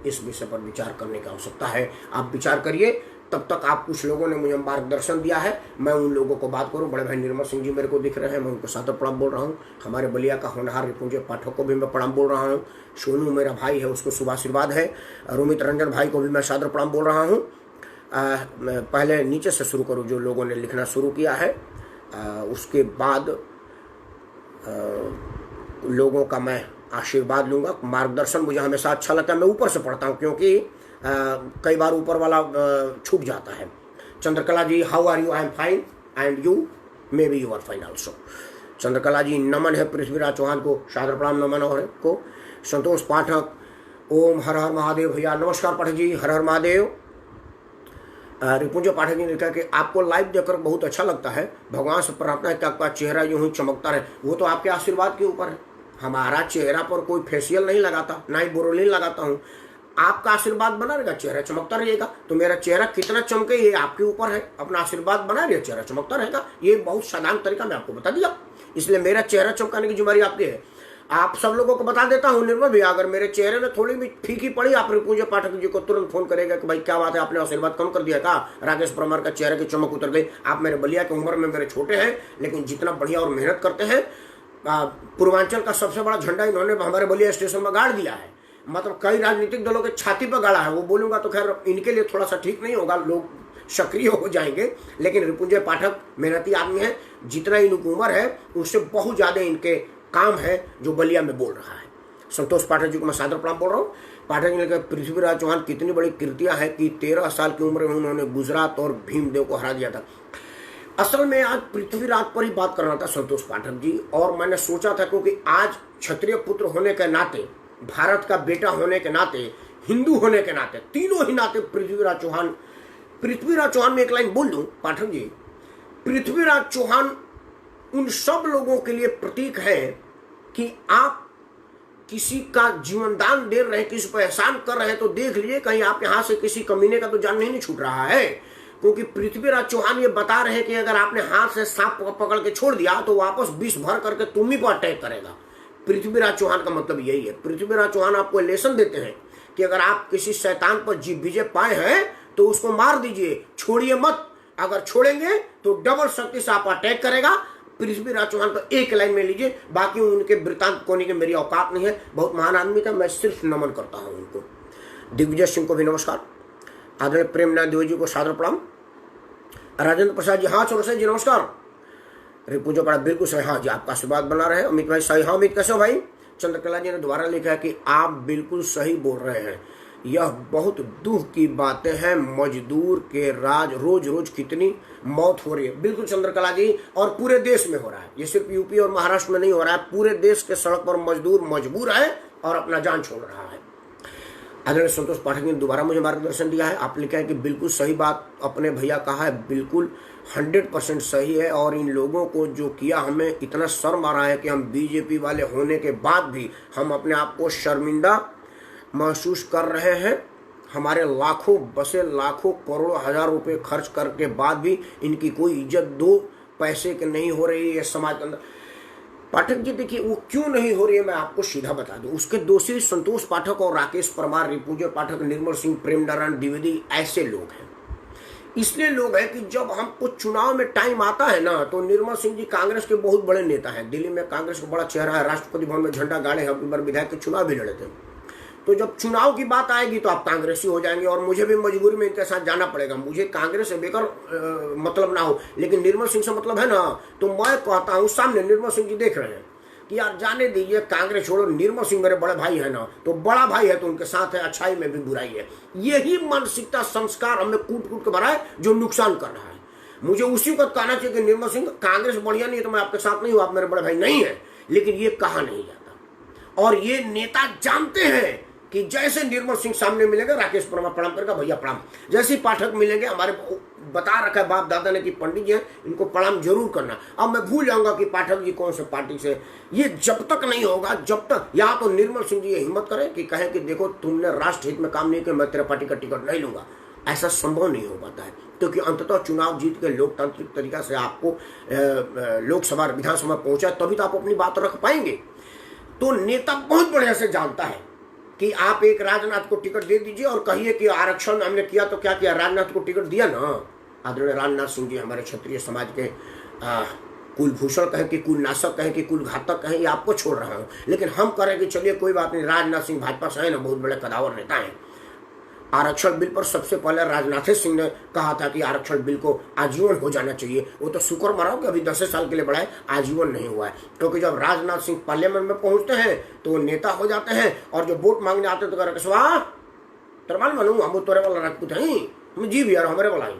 इस विषय पर विचार करने की आवश्यकता है। आप विचार करिए। तब तक आप कुछ लोगों ने मुझे मार्गदर्शन दिया है, मैं उन लोगों को बात करूं। बड़े भाई निर्मल सिंह जी मेरे को दिख रहे हैं, मैं उनको सादर प्रणाम बोल रहा हूं। हमारे बलिया का होनहार रिपुंजय पाठक को भी मैं प्रणाम बोल रहा हूं। सोनू मेरा भाई है, उसको शुभ आशीर्वाद है। रोमित रंजन भाई को भी मैं सादर प्रणाम बोल रहा हूँ। पहले नीचे से शुरू करूँ, जो लोगों ने लिखना शुरू किया है, उसके बाद लोगों का मैं आशीर्वाद लूँगा। मार्गदर्शन मुझे हमेशा अच्छा लगता है, मैं ऊपर से पढ़ता हूँ क्योंकि कई बार ऊपर वाला छूट जाता है। Chandrakala ji, how are you? I am fine and you may be you are fine also. Chandrakala ji, नमन है पृथ्वीराज चौहान को, सादर प्रणाम नमन और को। संतोष पाठक, ओम हर हर महादेव भैया, नमस्कार पाठक जी, हर हर महादेव। रिपुंजय पाठक जी ने लिखा कि आपको लाइव देखकर बहुत अच्छा लगता है, भगवान से प्रार्थना है कि आपका चेहरा यूं ही चमकता रहे। वो तो आपके आशीर्वाद के ऊपर है। हमारा चेहरा पर कोई फेशियल नहीं लगाता, ना ही बोरोलिन लगाता हूँ। आपका आशीर्वाद बना रहेगा, चेहरा चमकता रहेगा। तो मेरा चेहरा कितना चमके ये आपके ऊपर है। अपना आशीर्वाद बना रहिए, चेहरा चमकता रहेगा। ये बहुत साधारण तरीका मैं आपको बता दिया, इसलिए मेरा चेहरा चमकाने की जिम्मेदारी आपकी है। आप सब लोगों को बता देता हूँ निर्मल भैया, अगर मेरे चेहरे में थोड़ी भी फीकी पड़ी, आप रिपुंजय पाठक जी को तुरंत फोन करेगा कि भाई क्या बात है, आपने आशीर्वाद कम कर दिया था, राकेश परमार का चेहरे की चमक उतर गई। आप मेरे बलिया की उम्र में मेरे छोटे हैं, लेकिन जितना बढ़िया और मेहनत करते हैं। पूर्वांचल का सबसे बड़ा झंडा इन्होंने हमारे बलिया स्टेशन में गाड़ दिया है, मतलब कई राजनीतिक दलों के छाती पर गाड़ा है। वो बोलूंगा तो खैर इनके लिए थोड़ा सा ठीक नहीं होगा, लोग सक्रिय हो जाएंगे, लेकिन रिपुंजय पाठक मेहनती आदमी है। जितना इनकी उम्र है उससे बहुत ज्यादा इनके काम है जो बलिया में बोल रहा है। संतोष पाठक जी को मैं सादर प्रणाम बोल रहा हूँ। पाठक जी ने कहा पृथ्वीराज चौहान कितनी बड़ी कृतियां हैं कि 13 साल की उम्र में उन्होंने गुजरात और भीमदेव को हरा दिया था। असल में आज पृथ्वीराज पर ही बात करना था संतोष पाठक जी, और मैंने सोचा था क्योंकि आज क्षत्रिय पुत्र होने के नाते, भारत का बेटा होने के नाते, हिंदू होने के नाते, तीनों ही नाते पृथ्वीराज चौहान में एक लाइन बोल दूं पाठक जी। पृथ्वीराज चौहान उन सब लोगों के लिए प्रतीक है कि आप किसी का जीवन दान दे रहे हैं, किसी पर एहसान कर रहे हैं, तो देख लीजिए कहीं आप यहां से किसी कमीने का तो जान नहीं छूट रहा है। क्योंकि पृथ्वीराज चौहान ये बता रहे हैं कि अगर आपने हाथ से सांप पकड़ के छोड़ दिया तो वापस विष भर करके तुम्ही को अटैक करेगा। पृथ्वीराज चौहान का मतलब यही है। पृथ्वीराज चौहान आपको लेसन देते हैं कि अगर आप किसी शैतान पर जीत विजय पाए हैं तो उसको मार दीजिए, छोड़िए मत। अगर छोड़ेंगे तो डबल शक्ति से आप अटैक करेगा। पृथ्वीराज चौहान को एक लाइन में लीजिए, बाकी उनके वृतांत कोने की मेरी औकात नहीं है। बहुत महान आदमी था, मैं सिर्फ नमन करता हूं उनको। दिग्विजय सिंह को भी नमस्कार। आदरणीय प्रेमनाथ द्विवेदी जी को सादर प्रणाम। राजेंद्र प्रसाद जी, हाँ चौरसिया जी नमस्कार। रिपुंजय पाठक बिल्कुल सही, हाँ जी आपका आशीर्वाद बना रहे। अमित भाई सही, हाँ अमित कैसे हो भाई? चंद्रकला जी ने दोबारा लिखा है कि आप बिल्कुल सही बोल रहे हैं, यह बहुत दुख की बातें हैं, मजदूर के रोज रोज कितनी मौत हो रही है। बिल्कुल चंद्रकला जी, और पूरे देश में हो रहा है, ये सिर्फ यूपी और महाराष्ट्र में नहीं हो रहा है, पूरे देश के सड़क पर मजदूर मजबूर है और अपना जान छोड़ रहा है। आदरणीय संतोष पाठक ने दोबारा मुझे मार्गदर्शन दिया है। आप लिखा है कि बिल्कुल सही बात अपने भैया कहा है, बिल्कुल 100% सही है। और इन लोगों को जो किया, हमें इतना शर्म आ रहा है कि हम बीजेपी वाले होने के बाद भी हम अपने आप को शर्मिंदा महसूस कर रहे हैं। हमारे लाखों बसे, लाखों करोड़ों हजार रुपए खर्च करके बाद भी इनकी कोई इज्जत 2 पैसे के नहीं हो रही है समाज के अंदर। पाठक जी देखिए, वो क्यों नहीं हो रही है मैं आपको सीधा बता दूं। उसके दोषी संतोष पाठक और राकेश परमार, रिपुंजय पाठक, निर्मल सिंह, प्रेमनारायण द्विवेदी ऐसे लोग हैं। इसलिए लोग हैं कि जब हमको चुनाव में टाइम आता है ना, तो निर्मल सिंह जी कांग्रेस के बहुत बड़े नेता हैं, दिल्ली में कांग्रेस का बड़ा चेहरा है, राष्ट्रपति भवन में झंडा गाड़े हैं, अपनी बार विधायक के चुनाव भी लड़े थे। तो जब चुनाव की बात आएगी तो आप कांग्रेसी हो जाएंगे और मुझे भी मजबूरी में इनके साथ जाना पड़ेगा। मुझे कांग्रेस से बेकर मतलब ना हो, लेकिन निर्मल सिंह से मतलब है ना, तो मैं कहता हूँ सामने निर्मल सिंह जी देख रहे हैं कि यार जाने दीजिए, कांग्रेस छोड़ो, निर्मल सिंह मेरे बड़े भाई है ना, तो बड़ा भाई है तो उनके साथ है, अच्छाई में भी बुराई है। यही मानसिकता संस्कार हमें कूट कूट के भरा है जो नुकसान कर रहा है। मुझे उसी को कहना चाहिए कि निर्मल सिंह कांग्रेस बढ़िया नहीं है तो मैं आपके साथ नहीं हूं, आप मेरे बड़े भाई नहीं है, लेकिन ये कहा नहीं जाता। और ये नेता जानते हैं कि जैसे निर्मल सिंह सामने मिलेंगे, राकेश वर्मा प्रणाम करेगा, भैया प्रणाम, जैसे पाठक मिलेंगे, हमारे बता रखा है बाप दादा ने कि पंडित जी हैं, इनको प्रणाम जरूर करना। अब मैं भूल जाऊंगा कि पाठक जी कौन से पार्टी से, ये जब तक नहीं होगा, जब तक या तो निर्मल सिंह जी ये हिम्मत करें कि कहें कि देखो तुमने राष्ट्र हित में काम नहीं किया, मैं तेरे पार्टी का टिकट नहीं लूंगा, ऐसा संभव नहीं हो पाता है, क्योंकि अंततः चुनाव जीत के लोकतांत्रिक तरीका से आपको लोकसभा विधानसभा पहुंचा तभी तो आप अपनी बात रख पाएंगे। तो नेता बहुत बढ़िया से जानता है कि आप एक राजनाथ को टिकट दे दीजिए और कहिए कि आरक्षण हमने किया तो क्या किया, राजनाथ को टिकट दिया ना। आदरणीय राजनाथ सिंह जी हमारे क्षत्रिय समाज के कुलभूषण कहें कि कुलनाशक कहें कि कुलघातक कहें, ये आपको छोड़ रहा हूं, लेकिन हम करें कि चलिए कोई बात नहीं, राजनाथ सिंह भाजपा से है ना, बहुत बड़े कदावर नेता है। आरक्षण बिल पर सबसे पहले राजनाथ सिंह ने कहा था कि आरक्षण बिल को आजीवन हो जाना चाहिए। वो तो शुक्र मनाओ कि अभी 10 साल के लिए बढ़ाए, आजीवन नहीं हुआ है, क्योंकि जब राजनाथ सिंह पार्लियामेंट में पहुंचते हैं तो वो नेता हो जाते हैं, और जब वोट मांगने आते हैं तो कह रहे तरमान मानू हम तोरे वाला राजपूत हैं, जी भैया हमारे वाला ही।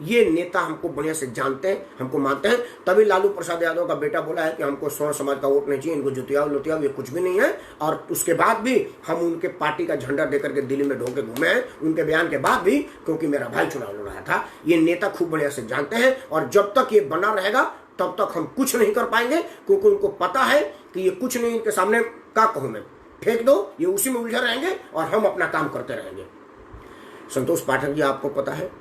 ये नेता हमको बढ़िया से जानते हैं, हमको मानते हैं, तभी लालू प्रसाद यादव का बेटा बोला है कि हमको स्वर्ण समाज का वोट नहीं चाहिए, इनको जुतियाव लुतियाव ये कुछ भी नहीं है। और उसके बाद भी हम उनके पार्टी का झंडा देकर के दिल्ली में ढोके घूमे हैं, उनके बयान के बाद भी, क्योंकि मेरा भाई चुनाव लड़ रहा था। ये नेता खूब बढ़िया से जानते हैं, और जब तक ये बना रहेगा तब तक हम कुछ नहीं कर पाएंगे, क्योंकि उनको पता है कि ये कुछ नहीं, इनके सामने क्या कहूँ मैं, फेंक दो, ये उसी में उलझे रहेंगे और हम अपना काम करते रहेंगे। संतोष पाठक जी, आपको पता है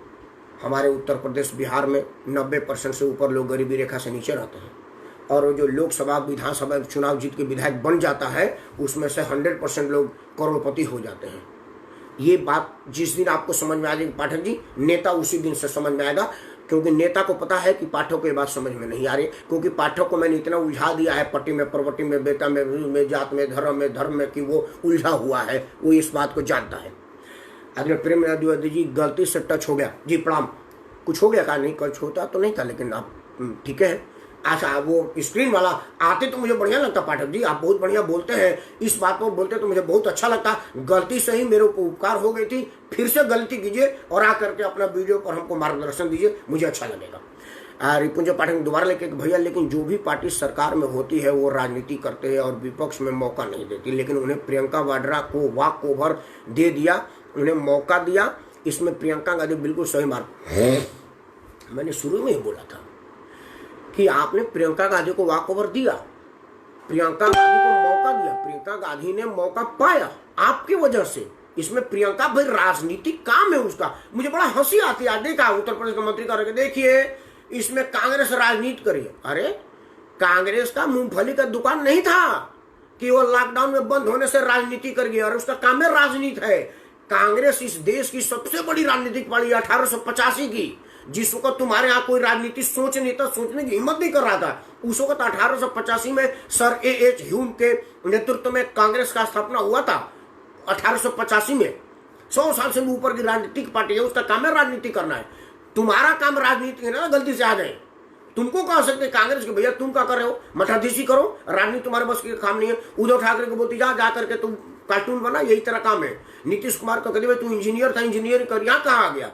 हमारे उत्तर प्रदेश बिहार में 90% से ऊपर लोग गरीबी रेखा से नीचे रहते हैं, और जो लोकसभा विधानसभा चुनाव जीत के विधायक बन जाता है उसमें से 100% लोग करोड़पति हो जाते हैं। ये बात जिस दिन आपको समझ में आ जाएगी पाठक जी, नेता उसी दिन से समझ में आएगा, क्योंकि नेता को पता है कि पाठक को ये बात समझ में नहीं आ रही, क्योंकि पाठक को मैंने इतना उलझा दिया है पट्टी में, प्रवटी में, बेटा में, जात में, धर्म में कि वो उलझा हुआ है, वो इस बात को जानता है। अगर प्रेम द्विवेदी जी गलती से टच हो गया, जी प्रणाम, कुछ हो गया का नहीं, कुछ होता तो नहीं था, लेकिन आप ठीक है। अच्छा, वो स्क्रीन वाला आते तो मुझे बढ़िया लगता पाठक जी, आप बहुत बढ़िया बोलते हैं, इस बात को बोलते तो मुझे बहुत अच्छा लगता। गलती से ही मेरे ऊपर उपकार हो गई थी, फिर से गलती कीजिए और आकर के अपना वीडियो पर हमको मार्गदर्शन दीजिए, मुझे अच्छा लगेगा। रिपुंजय पाठक दोबारा लेके भैया, लेकिन जो भी पार्टी सरकार में होती है वो राजनीति करते हैं और विपक्ष में मौका नहीं देती, लेकिन उन्हें प्रियंका वाड्रा को वॉक ओवर दे दिया, उन्हें मौका दिया, इसमें प्रियंका गांधी बिल्कुल सही मार्ग है। मैंने शुरू में ही बोला था कि आपने प्रियंका गांधी को वॉक ओवर दिया, प्रियंका गांधी को मौका दिया, प्रियंका गांधी ने मौका पाया आपकी वजह से। इसमें प्रियंका भाई राजनीतिक काम है उसका। मुझे बड़ा हंसी आती है, देखा उत्तर प्रदेश का मंत्री करके, देखिए इसमें कांग्रेस राजनीति करी। अरे कांग्रेस का मूंगफली का दुकान नहीं था कि वो लॉकडाउन में बंद होने से राजनीति कर गया, और उसका काम है राजनीति है। कांग्रेस इस देश की सबसे बड़ी राजनीतिक पार्टी 1885 की, जिस वक्त तुम्हारे यहाँ कोई राजनीति सोच नहीं था, सोचने की हिम्मत नहीं कर रहा था, उस वक्त 1885 में सर A.H. ह्यूम के नेतृत्व में कांग्रेस का स्थापना हुआ था। 1885 में 100 साल से ऊपर की राजनीतिक पार्टी है, उसका काम है राजनीति करना है। तुम्हारा काम राजनीति है ना, गलती से आ जाए तुमको कह सकते कांग्रेस के भैया तुम क्या कर रहे हो, मठाधीशी करो, राजनीति तुम्हारे बस की काम नहीं है। उद्धव ठाकरे को बोलती जा करके तुम कार्टून बना, यही तेरा काम है। नीतीश कुमार को कहते भाई तू इंजीनियर था, इंजीनियरिंग कर, यहाँ कहाँ आ गया।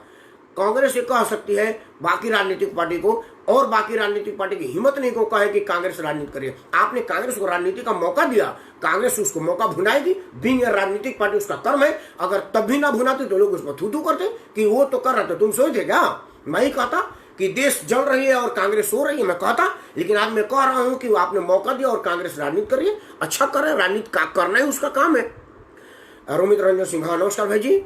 कांग्रेस ये कह सकती है बाकी राजनीतिक पार्टी को, और बाकी राजनीतिक पार्टी की हिम्मत नहीं को कहे कि कांग्रेस राजनीति करिए। आपने कांग्रेस को राजनीति का मौका दिया, कांग्रेस उसको मौका भुनाएगी, बीइंग राजनीतिक पार्टी उसका कर्म है। अगर तब भी ना भुनाते तो लोग उसमें थू करते कि वो तो कर रहे थे, तुम सोचते क्या। मैं ही कहता कि देश जल रही है और कांग्रेस सो रही है, मैं कहता, लेकिन आज मैं कह रहा हूं कि आपने मौका दिया और कांग्रेस राजनीति करिए, अच्छा करे, राजनीति करना ही उसका काम है। रोमित रंजन सिंह, नमस्कार भाई जी।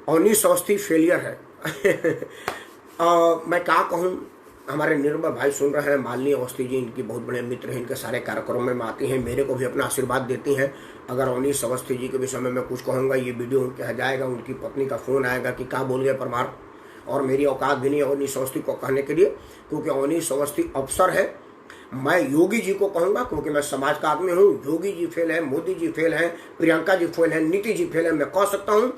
19 अवस्थी फेलियर है। मैं क्या कहूँ, हमारे निर्मल भाई सुन रहे हैं, मालिनी अवस्थी जी इनकी बहुत बड़े मित्र हैं, इनके सारे कार्यक्रमों में आती हैं, मेरे को भी अपना आशीर्वाद देती हैं। अगर 19 अवस्थी जी के विषय में मैं कुछ कहूँगा, ये वीडियो उनके जाएगा, उनकी पत्नी का फोन आएगा कि क्या बोल गए परमार, और मेरी औकात भी नहीं है 19 अवस्थी को कहने के लिए, क्योंकि 19 अवस्थी अफसर है, मैं योगी जी को कहूंगा क्योंकि मैं समाज का आदमी हूँ। योगी जी फेल है, मोदी जी फेल है, प्रियंका जी फेल है, नीतीश जी फेल है, मैं कह सकता हूँ।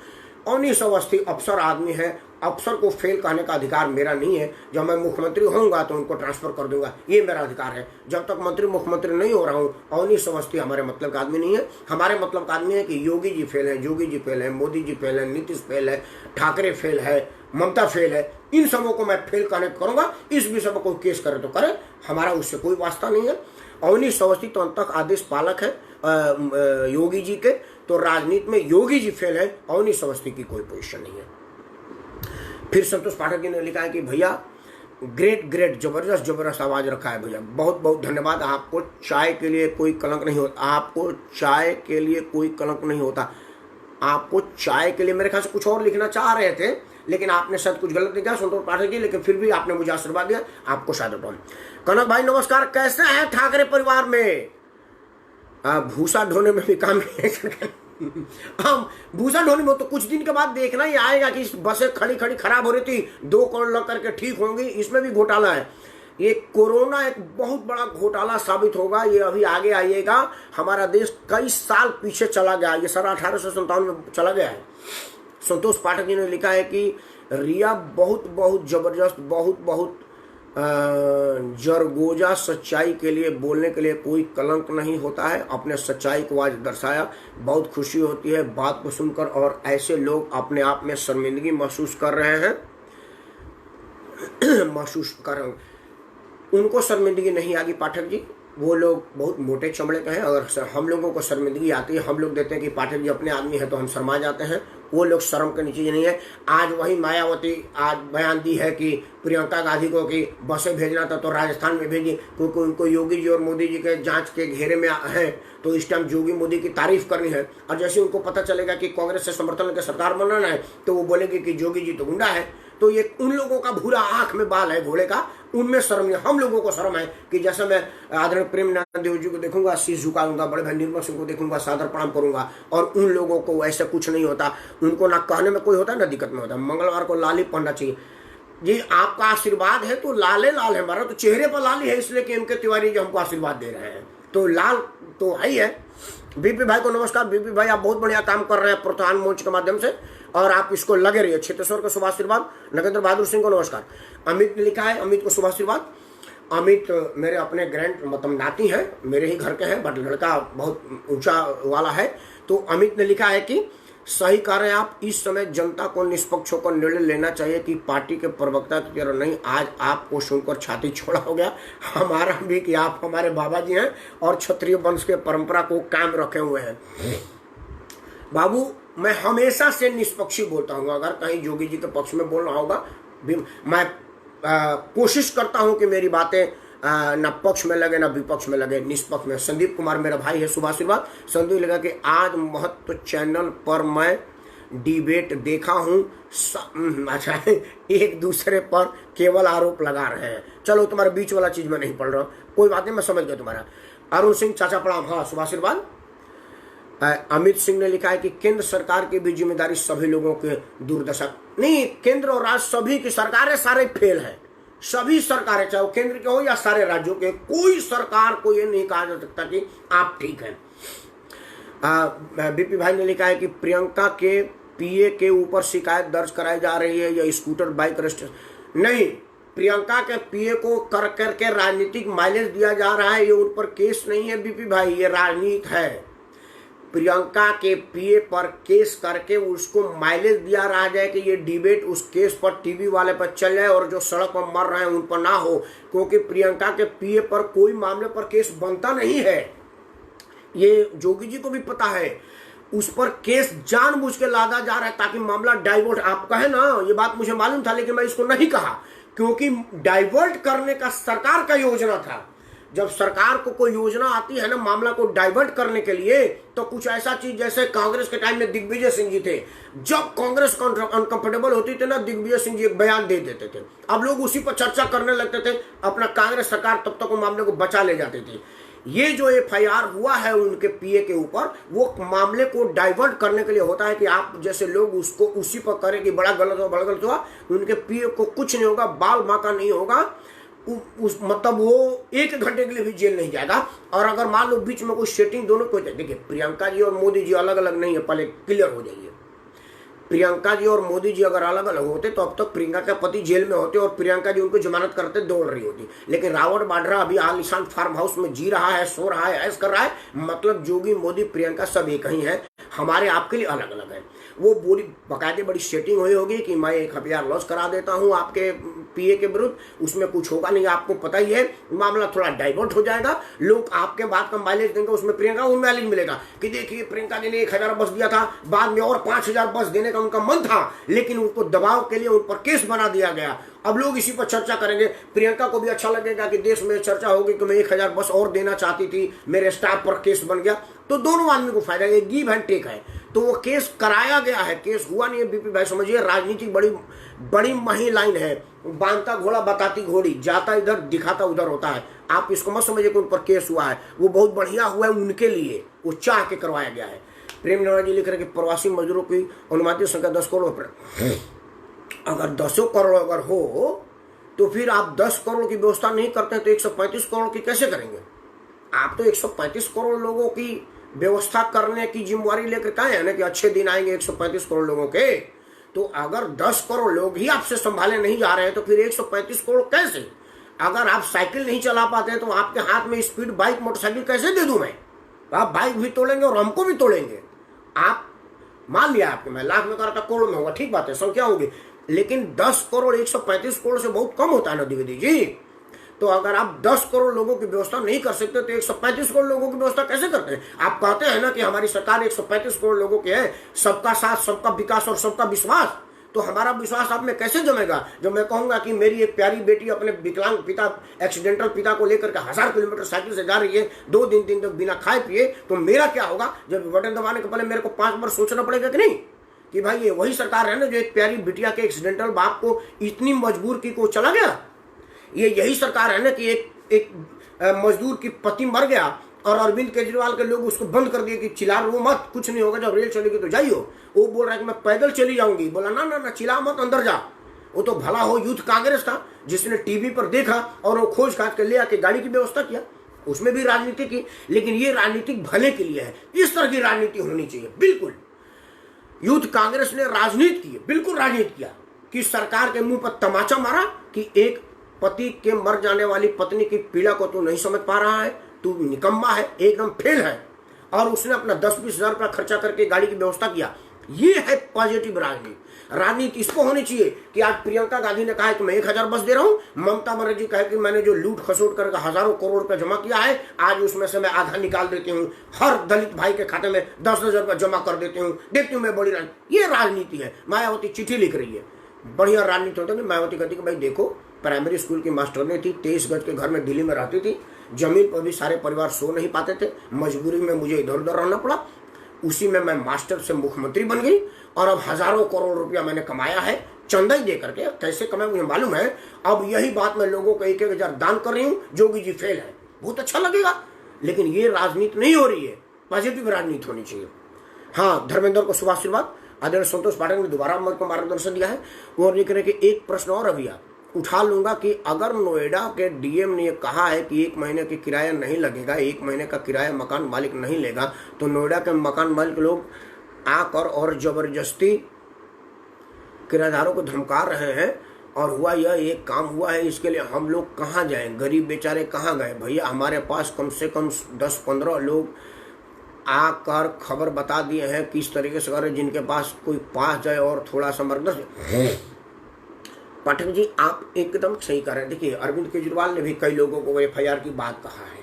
अवनीश अवस्थी अफसर आदमी है, अफसर को फेल कहने का अधिकार मेरा नहीं है। जब मैं मुख्यमंत्री होऊंगा तो उनको ट्रांसफर कर दूंगा, ये मेरा अधिकार है। जब तक मंत्री मुख्यमंत्री नहीं हो रहा हूँ, अवनीश अवस्थी हमारे मतलब का आदमी नहीं है। हमारे मतलब का आदमी है कि योगी जी फेल है, योगी जी फेल है, मोदी जी फेल है, नीतीश फेल है, ठाकरे फेल है, ममता फेल है। इन सबों को मैं फेल कहने करूंगा। इस विषय पर कोई केस करे तो करे, हमारा उससे कोई वास्ता नहीं है। अवनीश अवस्थी तो अंत तक आदेश पालक है योगी जी के, तो राजनीति में योगी जी फेल है, अवनीश अवस्थी की कोई पोजीशन नहीं है। फिर संतोष पाठक जी ने लिखा है कि भैया ग्रेट ग्रेट, जबरदस्त जबरदस्त आवाज रखा है भैया, बहुत बहुत धन्यवाद। आपको चाय के लिए कोई कलंक नहीं होता, आपको चाय के लिए कोई कलंक नहीं होता। आपको चाय के लिए मेरे ख्याल से कुछ और लिखना चाह रहे थे, लेकिन आपने शायद कुछ गलत लिखा संतोष पाठक जी, लेकिन फिर भी आपने मुझे आशीर्वाद दिया, आपको शायद। कनक भाई नमस्कार, कैसे हैं ठाकरे परिवार में? भूसा ढोने में भी काम हम भूसा ढोने में तो कुछ दिन के बाद देखना ही आएगा कि बसें खड़ी खड़ी खराब हो रही थी, 2 करोड़ लग करके ठीक होंगी, इसमें भी घोटाला है। ये कोरोना एक बहुत बड़ा घोटाला साबित होगा, ये अभी आगे आइएगा। हमारा देश कई साल पीछे चला गया, ये सारा 1857 में चला गया है। संतोष पाठक जी ने लिखा है कि रिया बहुत बहुत जबरदस्त, बहुत बहुत जरगोजा, सच्चाई के लिए बोलने के लिए कोई कलंक नहीं होता है। अपने सच्चाई को आज दर्शाया, बहुत खुशी होती है बात को सुनकर। और ऐसे लोग अपने आप में शर्मिंदगी महसूस कर रहे हैं, महसूस कर रहे हैं, उनको शर्मिंदगी नहीं आगी पाठक जी। वो लोग बहुत मोटे चमड़े का है। अगर हम लोगों को शर्मिंदगी आती है, हम लोग देते हैं कि पाठक जी अपने आदमी है तो हम शर्मा जाते हैं। वो लोग शर्म के नीचे नहीं है। आज वही मायावती आज बयान दी है कि प्रियंका गांधी को कि बसें भेजना था तो राजस्थान में भेजी, क्योंकि उनको योगी जी और मोदी जी के जांच के घेरे में है, तो इस टाइम योगी मोदी की तारीफ करनी है। और जैसे उनको पता चलेगा कि कांग्रेस से समर्थन लेकर सरकार बनाना है, तो वो बोलेंगे कि योगी जी तो गुंडा है। तो ये उन लोगों का भूरा आंख में बाल है घोड़े का, उनमें शर्म नहीं। हम लोगों को शर्म है कि जैसे मैं आदरणीय प्रेमनाथ देव जी को देखूंगा शीश झुकाऊंगा, बड़े भाई निर्मल सिंह को देखूंगा सादर प्रणाम करूंगा, और उन लोगों को ऐसा कुछ नहीं होता। उनको ना कहने में कोई होता है ना दिक्कत में होता है। मंगलवार को लाली पढ़ना चाहिए जी। आपका आशीर्वाद है तो लाले लाल है, हमारा तो चेहरे पर लाली है, इसलिए कि एम.के. तिवारी जी हमको आशीर्वाद दे रहे हैं, तो लाल तो है ही है। बीपी भाई को नमस्कार। बीपी भाई आप बहुत बढ़िया काम कर रहे हैं प्रोत्साहन मंच के माध्यम से, और आप इसको लगे रहिए। क्षेत्रेश्वर को शुभाशीर्वाद। नगेंद्र बहादुर सिंह को नमस्कार। अमित ने लिखा है, अमित को शुभाशीर्वाद। अमित मेरे अपने ग्रैंड मतलब नाती हैं, मेरे ही घर के हैं, बट लड़का बहुत ऊंचा वाला है। तो अमित ने लिखा है कि सही कह रहे हैं आप, इस समय जनता को निष्पक्ष होकर निर्णय लेना चाहिए कि पार्टी के प्रवक्ता की तरह नहीं। आज आपको सुनकर छाती छोड़ा हो गया हमारा भी कि आप हमारे बाबा जी हैं और क्षत्रिय वंश के परंपरा को कायम रखे हुए हैं। बाबू मैं हमेशा से निष्पक्षी बोलता हूँ। अगर कहीं योगी जी के पक्ष में बोलना होगा, मैं कोशिश करता हूँ कि मेरी बातें न पक्ष में लगे न विपक्ष में लगे, निष्पक्ष में। संदीप कुमार मेरा भाई है, शुभाशीर्वाद। संदीप लगा कि आज महत्व चैनल पर मैं डिबेट देखा हूँ, अच्छा एक दूसरे पर केवल आरोप लगा रहे हैं। चलो तुम्हारे बीच वाला चीज मैं नहीं पढ़ रहा हूँ, कोई बात नहीं, मैं समझ गया तुम्हारा। अरुण सिंह चाचा प्रणाम, हाँ शुभाशीर्वाद। अमित सिंह ने लिखा है कि केंद्र सरकार की भी जिम्मेदारी सभी लोगों के दुर्दशा नहीं, केंद्र और राज्य सभी की सरकारें सारे फेल है। सभी सरकारें, चाहे वो केंद्र के हो या सारे राज्यों के, कोई सरकार को ये नहीं कहा जा सकता कि आप ठीक हैं। बीपी भाई ने लिखा है कि प्रियंका के पीए के ऊपर शिकायत दर्ज कराई जा रही है या स्कूटर बाइक रजिस्ट्रेशन नहीं, प्रियंका के पीए को कर करके राजनीतिक माइलेज दिया जा रहा है, ये उन पर केस नहीं है बीपी भाई, ये राजनीति है। प्रियंका के पीए पर केस करके उसको माइलेज दिया रहा जाए कि ये डिबेट उस केस पर टीवी वाले पर चल जाए और जो सड़क पर मर रहे हैं उन पर ना हो, क्योंकि प्रियंका के पीए पर कोई मामले पर केस बनता नहीं है। ये जोगी जी को भी पता है, उस पर केस जानबूझ के लादा जा रहा है ताकि मामला डाइवर्ट। आप कहे ना, ये बात मुझे मालूम था लेकिन मैं इसको नहीं कहा, क्योंकि डाइवर्ट करने का सरकार का योजना था। जब सरकार को कोई योजना आती है ना मामला को डाइवर्ट करने के लिए, तो कुछ ऐसा चीज जैसे कांग्रेस के टाइम में दिग्विजय सिंह जी थे, जब कांग्रेस अनकंफर्टेबल होती थी ना, दिग्विजय सिंह जी एक बयान दे देते थे, अब लोग उसी पर चर्चा करने लगते थे, अपना कांग्रेस सरकार तब तक वो मामले को बचा ले जाती थी। ये जो एफआईआर हुआ है उनके पीए के ऊपर, वो मामले को डाइवर्ट करने के लिए होता है कि आप जैसे लोग उसको उसी पर करें कि बड़ा गलत हुआ बड़ा गलत हुआ। उनके पीए को कुछ नहीं होगा, बाल बांका नहीं होगा। उस मतलब वो 1 घंटे के लिए भी जेल नहीं जाएगा। और अगर मान लो बीच में कोई सेटिंग दोनों को, देखिए प्रियंका जी और मोदी जी अलग अलग नहीं है, पहले क्लियर हो जाइए। प्रियंका जी और मोदी जी अगर अलग अलग होते तो अब तक प्रियंका के पति जेल में होते और प्रियंका जी उनको जमानत करते दौड़ रही होती। लेकिन रावण बाड्रा अभी आलीशान फार्म हाउस में जी रहा है, सो रहा है, ऐश कर रहा है। मतलब जोगी मोदी प्रियंका सब एक ही है, हमारे आपके लिए अलग अलग है। वो पूरी बाकायदे बड़ी सेटिंग हुई होगी कि मैं 1,000 लॉस करा देता हूं आपके पीए के विरुद्ध, उसमें कुछ होगा नहीं, आपको पता ही है। मामला थोड़ा डाइवर्ट हो जाएगा, लोग आपके बात का माइलेज देंगे, उसमें प्रियंका को माइलेज मिलेगा कि देखिए प्रियंका जी ने 1,000 बस दिया था, बाद में और 5,000 बस देने का उनका मन था, लेकिन उनको दबाव के लिए उन पर केस बना दिया गया। अब लोग इसी पर चर्चा करेंगे। प्रियंका को भी अच्छा लगेगा कि देश में चर्चा होगी कि मैं 1,000 बस और देना चाहती थी, मेरे स्टाफ पर केस बन गया। तो दोनों आदमी को फायदा, ये गिव एंड टेक है। तो वो केस कराया गया है, केस हुआ नहीं है। बीपी भाई समझिए, राजनीति बड़ी बड़ी मही लाइन है, बांधता घोड़ा बताती घोड़ी, जाता इधर दिखाता उधर होता है। आप इसको मत समझिए कि उन पर केस हुआ है, वो बहुत बढ़िया हुआ है उनके लिए, वो चाह के करवाया गया है। प्रेम नवाज जी लिख रहे कि प्रवासी मजदूरों की अनुमानित संख्या 10 करोड़ पर, अगर 10 करोड़ अगर हो तो फिर आप 10 करोड़ की व्यवस्था नहीं करते हैं तो 135 करोड़ की कैसे करेंगे? आप तो 135 करोड़ लोगों की व्यवस्था करने की जिम्मेवारी लेकर कहे हैं ना कि अच्छे दिन आएंगे 135 करोड़ लोगों के। तो अगर 10 करोड़ लोग ही आपसे संभाले नहीं जा रहे हैं तो फिर 135 करोड़ कैसे? अगर आप साइकिल नहीं चला पाते हैं तो आपके हाथ में स्पीड बाइक मोटरसाइकिल कैसे दे दूं मैं? आप बाइक भी तोड़ेंगे और हमको भी तोड़ेंगे। आप मान लिया आपके, मैं लाख में कर रहा था, करोड़ में होगा, ठीक बात है, संख्या होगी, लेकिन 10 करोड़ 135 करोड़ से बहुत कम होता है ना द्विवेदी जी। तो अगर आप 10 करोड़ लोगों की व्यवस्था नहीं कर सकते तो 135 करोड़ लोगों की व्यवस्था कैसे करते हैं? आप कहते हैं ना कि हमारी सरकार 135 करोड़ लोगों की है, सबका साथ, सबका विकास और सबका विश्वास। तो हमारा विश्वास आप में कैसे जमेगा जब मैं कहूंगा कि मेरी एक प्यारी बेटी अपने विकलांग पिता, एक्सीडेंटल पिता को लेकर के 1000 किलोमीटर साइकिल से जा रही है, 2 दिन तक बिना खाए पिए, तो मेरा क्या होगा? जब बटन दबाने के पहले मेरे को 5 बार सोचना पड़ेगा कि नहीं, कि भाई ये वही सरकार है ना जो एक प्यारी बिटिया के एक्सीडेंटल बाप को इतनी मजबूर की को चला गया। ये यही सरकार है ना कि एक मजदूर की पति मर गया और अरविंद केजरीवाल के लोग उसको बंद कर दिए कि चिल्ला रो मत, कुछ नहीं होगा, जब रेल चलेगी तो जाइयो। वो बोल रहा है कि मैं पैदल चली जाऊंगी। बोला ना ना ना, चिल्ला मत, अंदर जा। वो तो भला हो यूथ कांग्रेस था जिसने टीवी पर देखा और वो खोज खाज कर ले आके गाड़ी की व्यवस्था किया, उसमें भी राजनीति की। लेकिन ये राजनीतिक भले के लिए है, इस तरह की राजनीति होनी चाहिए। बिल्कुल यूथ कांग्रेस ने राजनीति की, बिल्कुल राजनीति किया कि सरकार के मुंह पर तमाचा मारा कि एक पति के मर जाने वाली पत्नी की पीड़ा को तू नहीं समझ पा रहा है, तू निकम्मा है, एकदम फेल है। और उसने अपना 10-20 हजार रुपया खर्चा करके गाड़ी की व्यवस्था किया। ये है पॉजिटिव राजनीति। राजनीति इसको होनी चाहिए कि आज प्रियंका गांधी ने कहा है कि मैं 1,000 बस दे रहा हूं, ममता बनर्जी कहे कि मैंने जो लूट खसोट करके हजारों करोड़ रुपया जमा किया है, आज उसमें से मैं आधा निकाल देती हूँ, हर दलित भाई के खाते में 10,000 रुपया जमा कर देती हूँ, देखती हूँ मैं बड़ी राजनीति। ये राजनीति है। मायावती चिट्ठी लिख रही है, बढ़िया राजनीति होता है। मायावती कहती कि भाई देखो, प्राइमरी स्कूल की मास्टर ने थी, 23 गज के घर में दिल्ली में रहती थी, जमीन पर भी सारे परिवार सो नहीं पाते थे, मजबूरी में मुझे इधर उधर रहना पड़ा, उसी में मैं मास्टर से मुख्यमंत्री बन गई और अब हजारों करोड़ रुपया मैंने कमाया है चंदा ही दे करके। कैसे कमाया मुझे मालूम है। अब यही बात मैं लोगों को 1-1 हजार दान कर रही हूँ, जोगी जी फेल है, बहुत अच्छा लगेगा। लेकिन ये राजनीति नहीं हो रही है, पॉजिटिव राजनीति होनी चाहिए। हाँ, धर्मेंद्र को शुभाशीर्वाद। आदरणीय संतोष पाठक ने दोबारा मेरे को मार्गदर्शन दिया है। वो लिख रहे कि एक प्रश्न और अभी उठा लूंगा कि अगर नोएडा के डीएम ने कहा है कि 1 महीने की किराया नहीं लगेगा, 1 महीने का किराया मकान मालिक नहीं लेगा, तो नोएडा के मकान मालिक लोग आकर और जबरदस्ती किराएदारों को धमका रहे हैं। और हुआ यह, एक काम हुआ है, इसके लिए हम लोग कहाँ जाएं? गरीब बेचारे कहाँ गए? भैया हमारे पास कम से कम 10-15 लोग आकर खबर बता दिए हैं किस तरीके से करें, जिनके पास कोई पास जाए और थोड़ा सा मार्गदर्शन। पाठक जी आप एकदम सही कर रहे हैं। देखिए अरविंद केजरीवाल ने भी कई लोगों को FIR की बात कहा है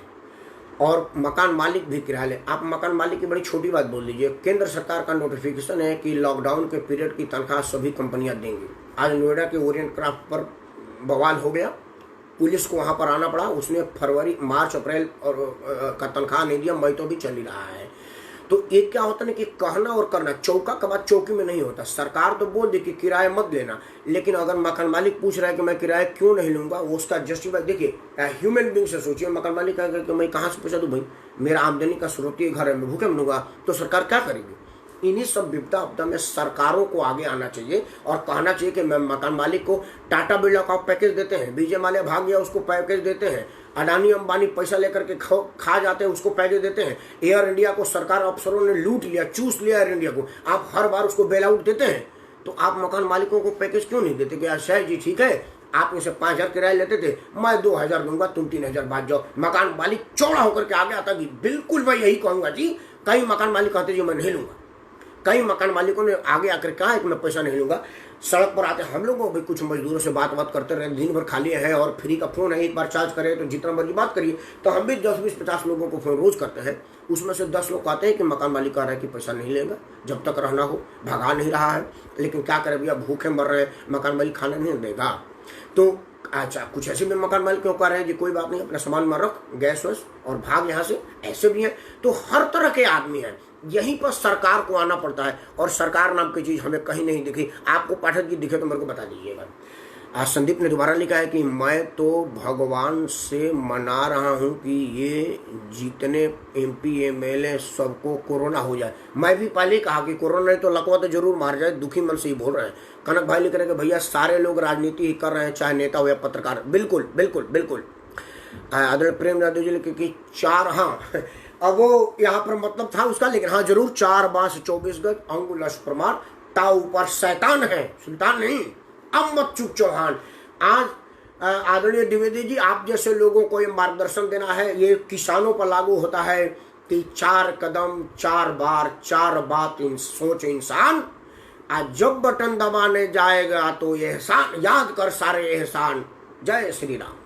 और मकान मालिक भी किराया ले। आप मकान मालिक की बड़ी छोटी बात बोल दीजिए। केंद्र सरकार का नोटिफिकेशन है कि लॉकडाउन के पीरियड की तनख्वाह सभी कंपनियां देंगी। आज नोएडा के ओरिएंट क्राफ्ट पर बवाल हो गया, पुलिस को वहां पर आना पड़ा, उसने फरवरी, मार्च, अप्रैल और का तनख्वाह नहीं दिया। मई तो भी चल ही रहा है। तो एक क्या होता है कि कहना और करना, चौका का बात चौकी में नहीं होता। सरकार तो बोल दे कि किराया मत लेना, लेकिन अगर मकान मालिक पूछ रहा है कि मैं किराया क्यों नहीं लूंगा, वो उसका जस्टिफाई। देखिए ह्यूमन बींग से सोचिए, मकान मालिक कहेगा कि मैं कहाँ से पैसा दूं भाई, मेरा आमदनी का स्रोत ही घर है, मैं भूखे मरूंगा, तो सरकार क्या करेगी? इन्हीं सब विपदा आपदा में सरकारों को आगे आना चाहिए और कहना चाहिए कि मैं मकान मालिक को टाटा बिरला का पैकेज देते हैं, विजय माल्या भाग गया उसको पैकेज देते हैं, अडानी अंबानी पैसा लेकर के खा जाते हैं उसको पैकेज देते हैं, एयर इंडिया को सरकार अफसरों ने लूट लिया, चूस लिया एयर इंडिया को, आप हर बार उसको बेल आउट देते हैं। तो आप मकान मालिकों को पैकेज क्यों नहीं देते कि शायद जी ठीक है आप इनसे 5,000 किराया लेते थे, मैं 2,000 दूंगा, तुम 3,000 बात जाओ। मकान मालिक चौड़ा होकर के आगे आता कि बिल्कुल मैं यही कहूंगा जी। कई मकान मालिक कहते जी मैं नहीं लूंगा, कई मकान मालिकों ने आगे आकर कहा है कि मैं पैसा नहीं लूंगा। सड़क पर आते हम लोगों भी कुछ मजदूरों से बात करते रहे, दिन भर खाली है और फ्री का फोन है, एक बार चार्ज करें तो जितना मर्जी बात करिए। तो हम भी 10, 20, 50 लोगों को फोन रोज करते हैं, उसमें से 10 लोग कहते हैं कि मकान मालिक कह रहा है कि पैसा नहीं लेगा जब तक रहना हो, भगा नहीं रहा है, लेकिन क्या करें भैया भूखे मर रहे हैं, मकान मालिक खाना नहीं देगा। तो अच्छा कुछ ऐसे भी मकान मालिक क्यों कह रहे हैं कि कोई बात नहीं अपना सामान में रख गैस वैस और भाग यहाँ से, ऐसे भी हैं। तो हर तरह के आदमी हैं, यहीं पर सरकार को आना पड़ता है और सरकार नाम की चीज हमें कहीं नहीं दिखी। आपको पाठक जी दिखे तो मेरे को बता दीजिएगा। आज संदीप ने दोबारा लिखा है कि मैं तो भगवान से मना रहा हूं कि ये जितने MP MLA सबको कोरोना हो जाए। मैं भी पहले कहा कि कोरोना नहीं तो लकवा तो जरूर मार जाए, दुखी मन से ही बोल रहे हैं। कनक भाई लिख रहे हैं कि भैया सारे लोग राजनीति ही कर रहे हैं, चाहे नेता हो या पत्रकार। बिल्कुल बिल्कुल बिल्कुल। आदरणीय प्रेम यादव जी लिखे कि 4, हाँ अब वो यहाँ पर मतलब था उसका, लेकिन हाँ जरूर 4 बांस 24 गज अंगुलश प्रमाण ता ऊपर शैतान है सुल्तान नहीं। अब मत चुप चौहान। आज आदरणीय द्विवेदी जी आप जैसे लोगों को ये मार्गदर्शन देना है, ये किसानों पर लागू होता है कि 4 कदम 4 बार 4 बात सोच इंसान, आज जब बटन दबाने जाएगा तो एहसान याद कर सारे एहसान, जय श्री राम।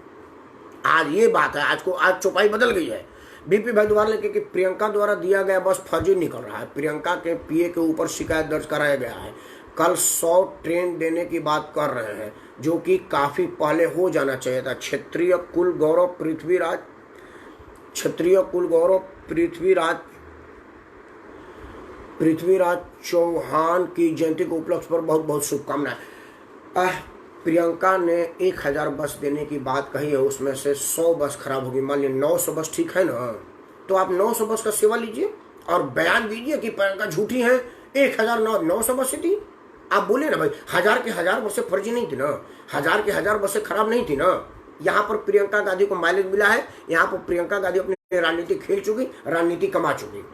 आज ये बात है, आज चौपाई बदल गई है। BP भाई द्वारा लिखे कि प्रियंका द्वारा दिया गया बस फर्जी निकल रहा है, प्रियंका के PA के ऊपर शिकायत दर्ज कराया गया है। कल 100 ट्रेन देने की बात कर रहे हैं जो कि काफी पहले हो जाना चाहिए था। क्षत्रिय कुल गौरव पृथ्वीराज चौहान की जयंती के उपलक्ष्य पर बहुत बहुत शुभकामनाएं। प्रियंका ने 1,000 बस देने की बात कही है, उसमें से 100 बस खराब होगी। मान लीजिए 900 बस ठीक है ना, तो आप 900 बस का सेवा लीजिए और बयान दीजिए कि प्रियंका झूठी है। 1,900 बसें थी, आप बोले ना भाई 1,000 के 1,000 बसें फर्जी नहीं थी ना, 1,000 के 1,000 बसें खराब नहीं थी ना। यहाँ पर प्रियंका गांधी को माइलेज मिला है, यहाँ पर प्रियंका गांधी अपनी राजनीति खेल चुकी, राजनीति कमा चुकी।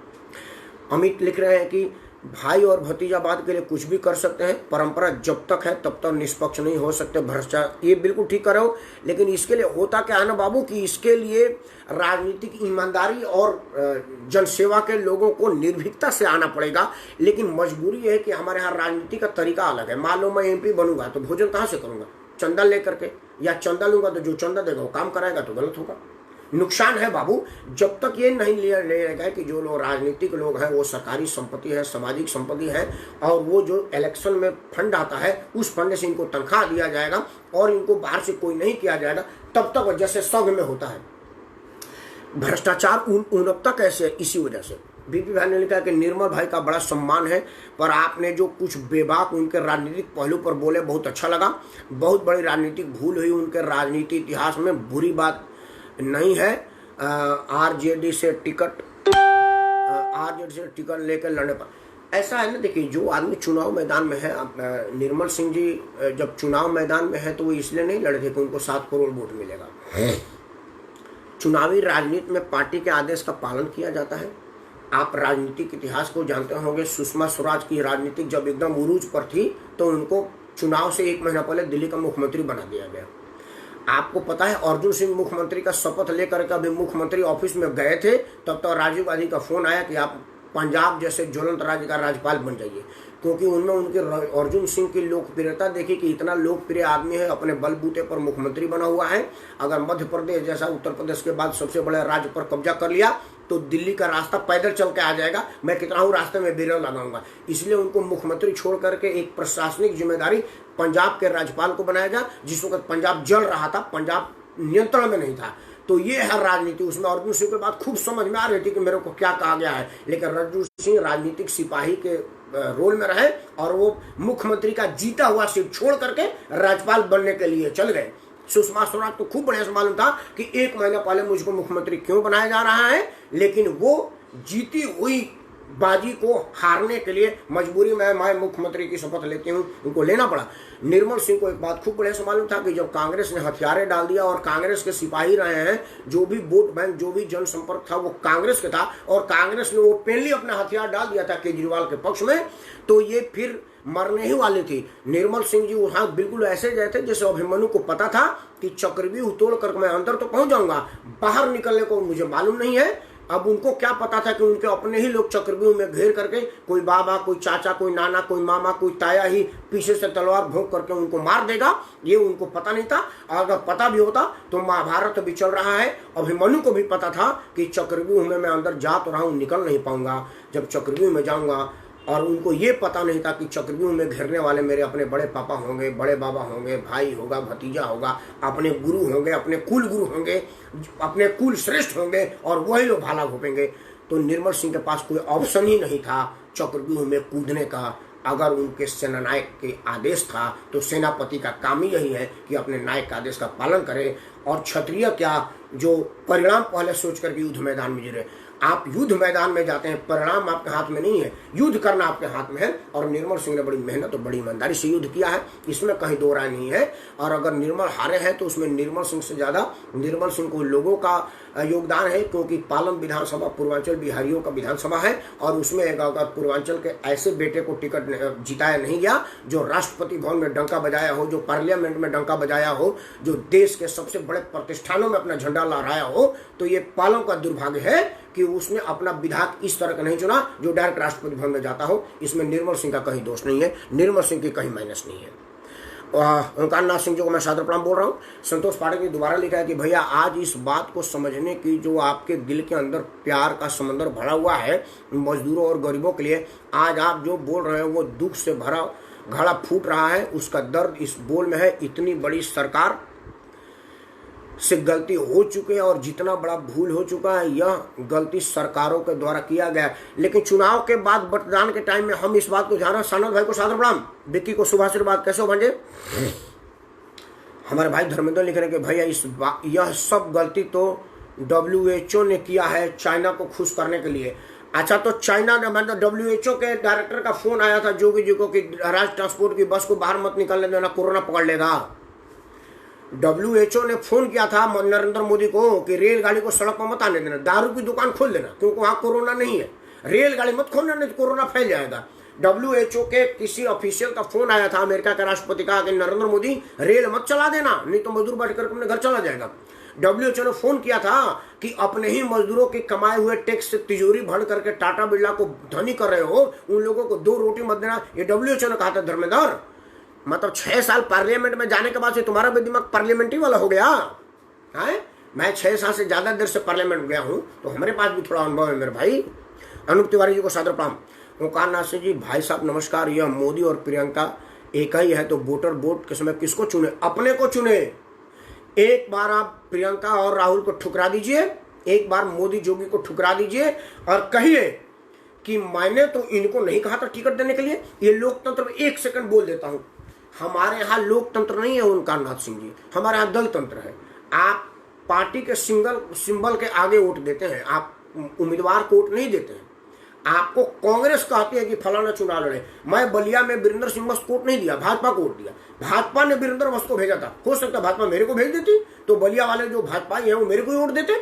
अमित लिख रहे हैं कि भाई और भतीजावाद के लिए कुछ भी कर सकते हैं, परंपरा जब तक है तब तक निष्पक्ष नहीं हो सकते भ्रष्टाचार। ये बिल्कुल ठीक कर रहे हो, लेकिन इसके लिए होता क्या है ना बाबू कि इसके लिए राजनीतिक ईमानदारी और जनसेवा के लोगों को निर्भीकता से आना पड़ेगा। लेकिन मजबूरी है कि हमारे यहाँ राजनीति का तरीका अलग है। मान लो मैं MP बनूंगा तो भोजन कहाँ से करूंगा, चंदा लेकर के, या चंदा लूंगा तो जो चंदा देगा वो काम कराएगा तो गलत होगा। नुकसान है बाबू। जब तक ये नहीं लेगा कि जो लोग राजनीतिक लोग हैं वो सरकारी संपत्ति है, सामाजिक संपत्ति है, और वो जो इलेक्शन में फंड आता है उस फंड से इनको तनख्वाह दिया जाएगा और इनको बाहर से कोई नहीं किया जाएगा, तब तक जैसे संघ में होता है भ्रष्टाचार उनकता कैसे, इसी वजह से। BP भाई ने लिखा कि निर्मल भाई का बड़ा सम्मान है, पर आपने जो कुछ बेबाक उनके राजनीतिक पहलू पर बोले बहुत अच्छा लगा। बहुत बड़ी राजनीतिक भूल हुई उनके राजनीति इतिहास में, बुरी बात नहीं है। RJD से टिकट लेकर लड़ने पर ऐसा है ना, देखिए जो आदमी चुनाव मैदान में है, निर्मल सिंह जी जब चुनाव मैदान में है तो वो इसलिए नहीं लड़े थे कि उनको 7 करोड़ वोट मिलेगा। चुनावी राजनीति में पार्टी के आदेश का पालन किया जाता है। आप राजनीतिक इतिहास को जानते होंगे, सुषमा स्वराज की राजनीतिक जब एकदम उरूज पर थी तो उनको चुनाव से 1 महीना पहले दिल्ली का मुख्यमंत्री बना दिया गया। आपको पता है अर्जुन सिंह मुख्यमंत्री का शपथ लेकर के अभी मुख्यमंत्री ऑफिस में गए थे, तब तक राजीव गांधी का फोन आया कि आप पंजाब जैसे ज्वलंत राज्य का राज्यपाल बन जाइए, क्योंकि उनमें उनके अर्जुन सिंह की लोकप्रियता देखी कि इतना लोकप्रिय आदमी है, अपने बलबूते पर मुख्यमंत्री बना हुआ है। अगर मध्य प्रदेश जैसा उत्तर प्रदेश के बाद सबसे बड़े राज्य पर कब्जा कर लिया तो दिल्ली का रास्ता पैदल चल के आ जाएगा, मैं कितना हूँ रास्ते में बेरल लगाऊंगा। इसलिए उनको मुख्यमंत्री छोड़ करके एक प्रशासनिक जिम्मेदारी पंजाब के राज्यपाल को बनाया गया। जिस वक्त पंजाब जल रहा था, पंजाब नियंत्रण में नहीं था। तो ये है राजनीति। उसमें अर्जुन सिंह की बात खूब समझ में आ रही थी कि मेरे को क्या कहा गया है, लेकिन अर्जुन सिंह राजनीतिक सिपाही के रोल में रहे और वो मुख्यमंत्री का जीता हुआ सीट छोड़ करके राज्यपाल बनने के लिए चल गए। सुषमा स्वराज को खूब बढ़िया से मालूम था कि 1 महीना पहले मुझको मुख्यमंत्री क्यों बनाया जा रहा है, लेकिन वो जीती हुई बाजी को हारने के लिए मजबूरी में मैं मुख्यमंत्री की शपथ लेती हूँ, उनको लेना पड़ा। निर्मल सिंह को एक बात खूब बढ़िया से मालूम था कि जब कांग्रेस ने हथियारे डाल दिया और कांग्रेस के सिपाही रहे हैं, जो भी वोट बैंक, जो भी जनसंपर्क था वो कांग्रेस के था, और कांग्रेस ने ओपनली अपना हथियार डाल दिया था केजरीवाल के पक्ष में, तो ये फिर मरने ही वाली थी। निर्मल सिंह जी वहां बिल्कुल ऐसे गए थे जैसे अभिमन्यु को पता था कि चक्रव्यूह तोड़ कर मैं अंदर तो पहुंच जाऊंगा, बाहर निकलने को मुझे मालूम नहीं है। अब उनको क्या पता था कि उनके अपने ही लोग चक्रव्यूह में घेर करके, कोई बाबा, कोई चाचा, कोई नाना, कोई मामा, कोई ताया ही पीछे से तलवार भोंक करके उनको मार देगा, ये उनको पता नहीं था। अगर पता भी होता तो महाभारत भी चल रहा है। अभिमन्यु को भी पता था कि चक्रव्यूह में मैं अंदर जा तो रहा हूँ, निकल नहीं पाऊंगा जब चक्रव्यूह में जाऊंगा। और उनको ये पता नहीं था कि चक्रव्यूह में घेरने वाले मेरे अपने बड़े पापा होंगे, बड़े बाबा होंगे, भाई होगा, भतीजा होगा, अपने गुरु होंगे, अपने कुल गुरु होंगे, अपने कुल श्रेष्ठ होंगे, और वही लोग भाला घोपेंगे। तो निर्मल सिंह के पास कोई ऑप्शन ही नहीं था चक्रव्यूह में कूदने का। अगर उनके सेनानायक के आदेश था तो सेनापति का काम ही यही है कि अपने नायक का आदेश का पालन करे। और क्षत्रिय क्या, जो परिणाम पहले सोच करके युद्ध मैदान में गिरे। आप युद्ध मैदान में जाते हैं, परिणाम आपके हाथ में नहीं है, युद्ध करना आपके हाथ में है। और निर्मल सिंह ने बड़ी मेहनत और बड़ी ईमानदारी से युद्ध किया है, इसमें कहीं दो राय नहीं है। और अगर निर्मल हारे हैं तो उसमें निर्मल सिंह से ज्यादा निर्मल सिंह को लोगों का योगदान है, क्योंकि पालम विधानसभा पूर्वांचल बिहारियों का विधानसभा है, और उसमें अगर पूर्वांचल के ऐसे बेटे को टिकट जिताया नहीं गया जो राष्ट्रपति भवन में डंका बजाया हो, जो पार्लियामेंट में डंका बजाया हो, जो देश के सबसे बड़े प्रतिष्ठानों में अपना झंडा लहराया हो, तो ये पालम का दुर्भाग्य है कि उसने अपना विधायक इस तरह का नहीं चुना जो डायरेक्ट राष्ट्रपति भवन में जाता हो। इसमें निर्मल सिंह का कहीं दोष नहीं है, निर्मल सिंह की कहीं माइनस नहीं है। ओंकार नाथ सिंह जी को मैं सादर प्रणाम बोल रहा हूँ। संतोष पाठक ने दोबारा लिखा है कि भैया आज इस बात को समझने की जो आपके दिल के अंदर प्यार का समंदर भरा हुआ है मजदूरों और गरीबों के लिए, आज आप जो बोल रहे हैं वो दुख से भरा घड़ा फूट रहा है, उसका दर्द इस बोल में है। इतनी बड़ी सरकार से गलती हो चुकी है और जितना बड़ा भूल हो चुका है, यह गलती सरकारों के द्वारा किया गया। लेकिन चुनाव के बाद मतदान के टाइम में हम इस बात को ध्यान रखें। सानंद भाई को सादर प्रणाम, विक्की को शुभाशीर्वाद। कैसे हो भांजे? हमारे भाई धर्मेंद्र लिख रहे हैं कि भैया यह सब गलती तो WHO ने किया है चाइना को खुश करने के लिए। अच्छा, तो चाइना ने, मतलब WHO के डायरेक्टर का फोन आया था जोगी जी को कि राज्य ट्रांसपोर्ट की बस को बाहर मत निकलने देना, कोरोना पकड़ लेगा। WHO ने फोन किया था नरेंद्र मोदी को कि रेलगाड़ी को सड़क पर मत आने देना, दारू की दुकान खोल देना क्योंकि वहां कोरोना नहीं है, रेलगाड़ी मत खोलना नहीं तो कोरोना फैल जाएगा। WHO के किसी ऑफिशियल का फोन आया था अमेरिका के राष्ट्रपति का कि नरेंद्र मोदी रेल मत चला देना, नहीं तो मजदूर बैठकर अपने घर चला जाएगा। WHO ने फोन किया था कि अपने ही मजदूरों के कमाए हुए टैक्स से तिजोरी भर करके टाटा बिरला को धनी कर रहे हो, उन लोगों को 2 रोटी मत देना, ये WHO ने कहा था। धर्मेंद्र, मतलब 6 साल पार्लियामेंट में जाने के बाद से तुम्हारा भी दिमाग पार्लियामेंट्री वाला हो गया है। मैं 6 साल से ज्यादा देर से पार्लियामेंट गया हूं तो हमारे पास भी थोड़ा अनुभव है मेरे भाई। अनूप तिवारी जी को सादर प्रणाम। ओंकार नाथ सिंह जी, भाई साहब नमस्कार। यह मोदी और प्रियंका एक ही है तो वोटर वोट के समय किसको चुने? अपने को चुने। एक बार आप प्रियंका और राहुल को ठुकरा दीजिए, एक बार मोदी जोगी को ठुकरा दीजिए और कहिए कि मैंने तो इनको नहीं कहा था टिकट देने के लिए। ये लोकतंत्र में 1 सेकंड बोल देता हूं, हमारे यहाँ लोकतंत्र नहीं है ओंकार नाथ सिंह जी, हमारे यहाँ दल तंत्र है। आप पार्टी के सिंबल के आगे वोट देते हैं, आप उम्मीदवार को वोट नहीं देते हैं। आपको कांग्रेस कहती है कि फलाना चुनाव लड़े। मैं बलिया में वीरेंद्र सिंह वस्त को वोट नहीं दिया, भाजपा को वोट दिया। भाजपा ने वीरेंद्र वस्त को भेजा था, हो सकता है भाजपा मेरे को भेज देती तो बलिया वाले जो भाजपा है वो मेरे को ही वोट देते।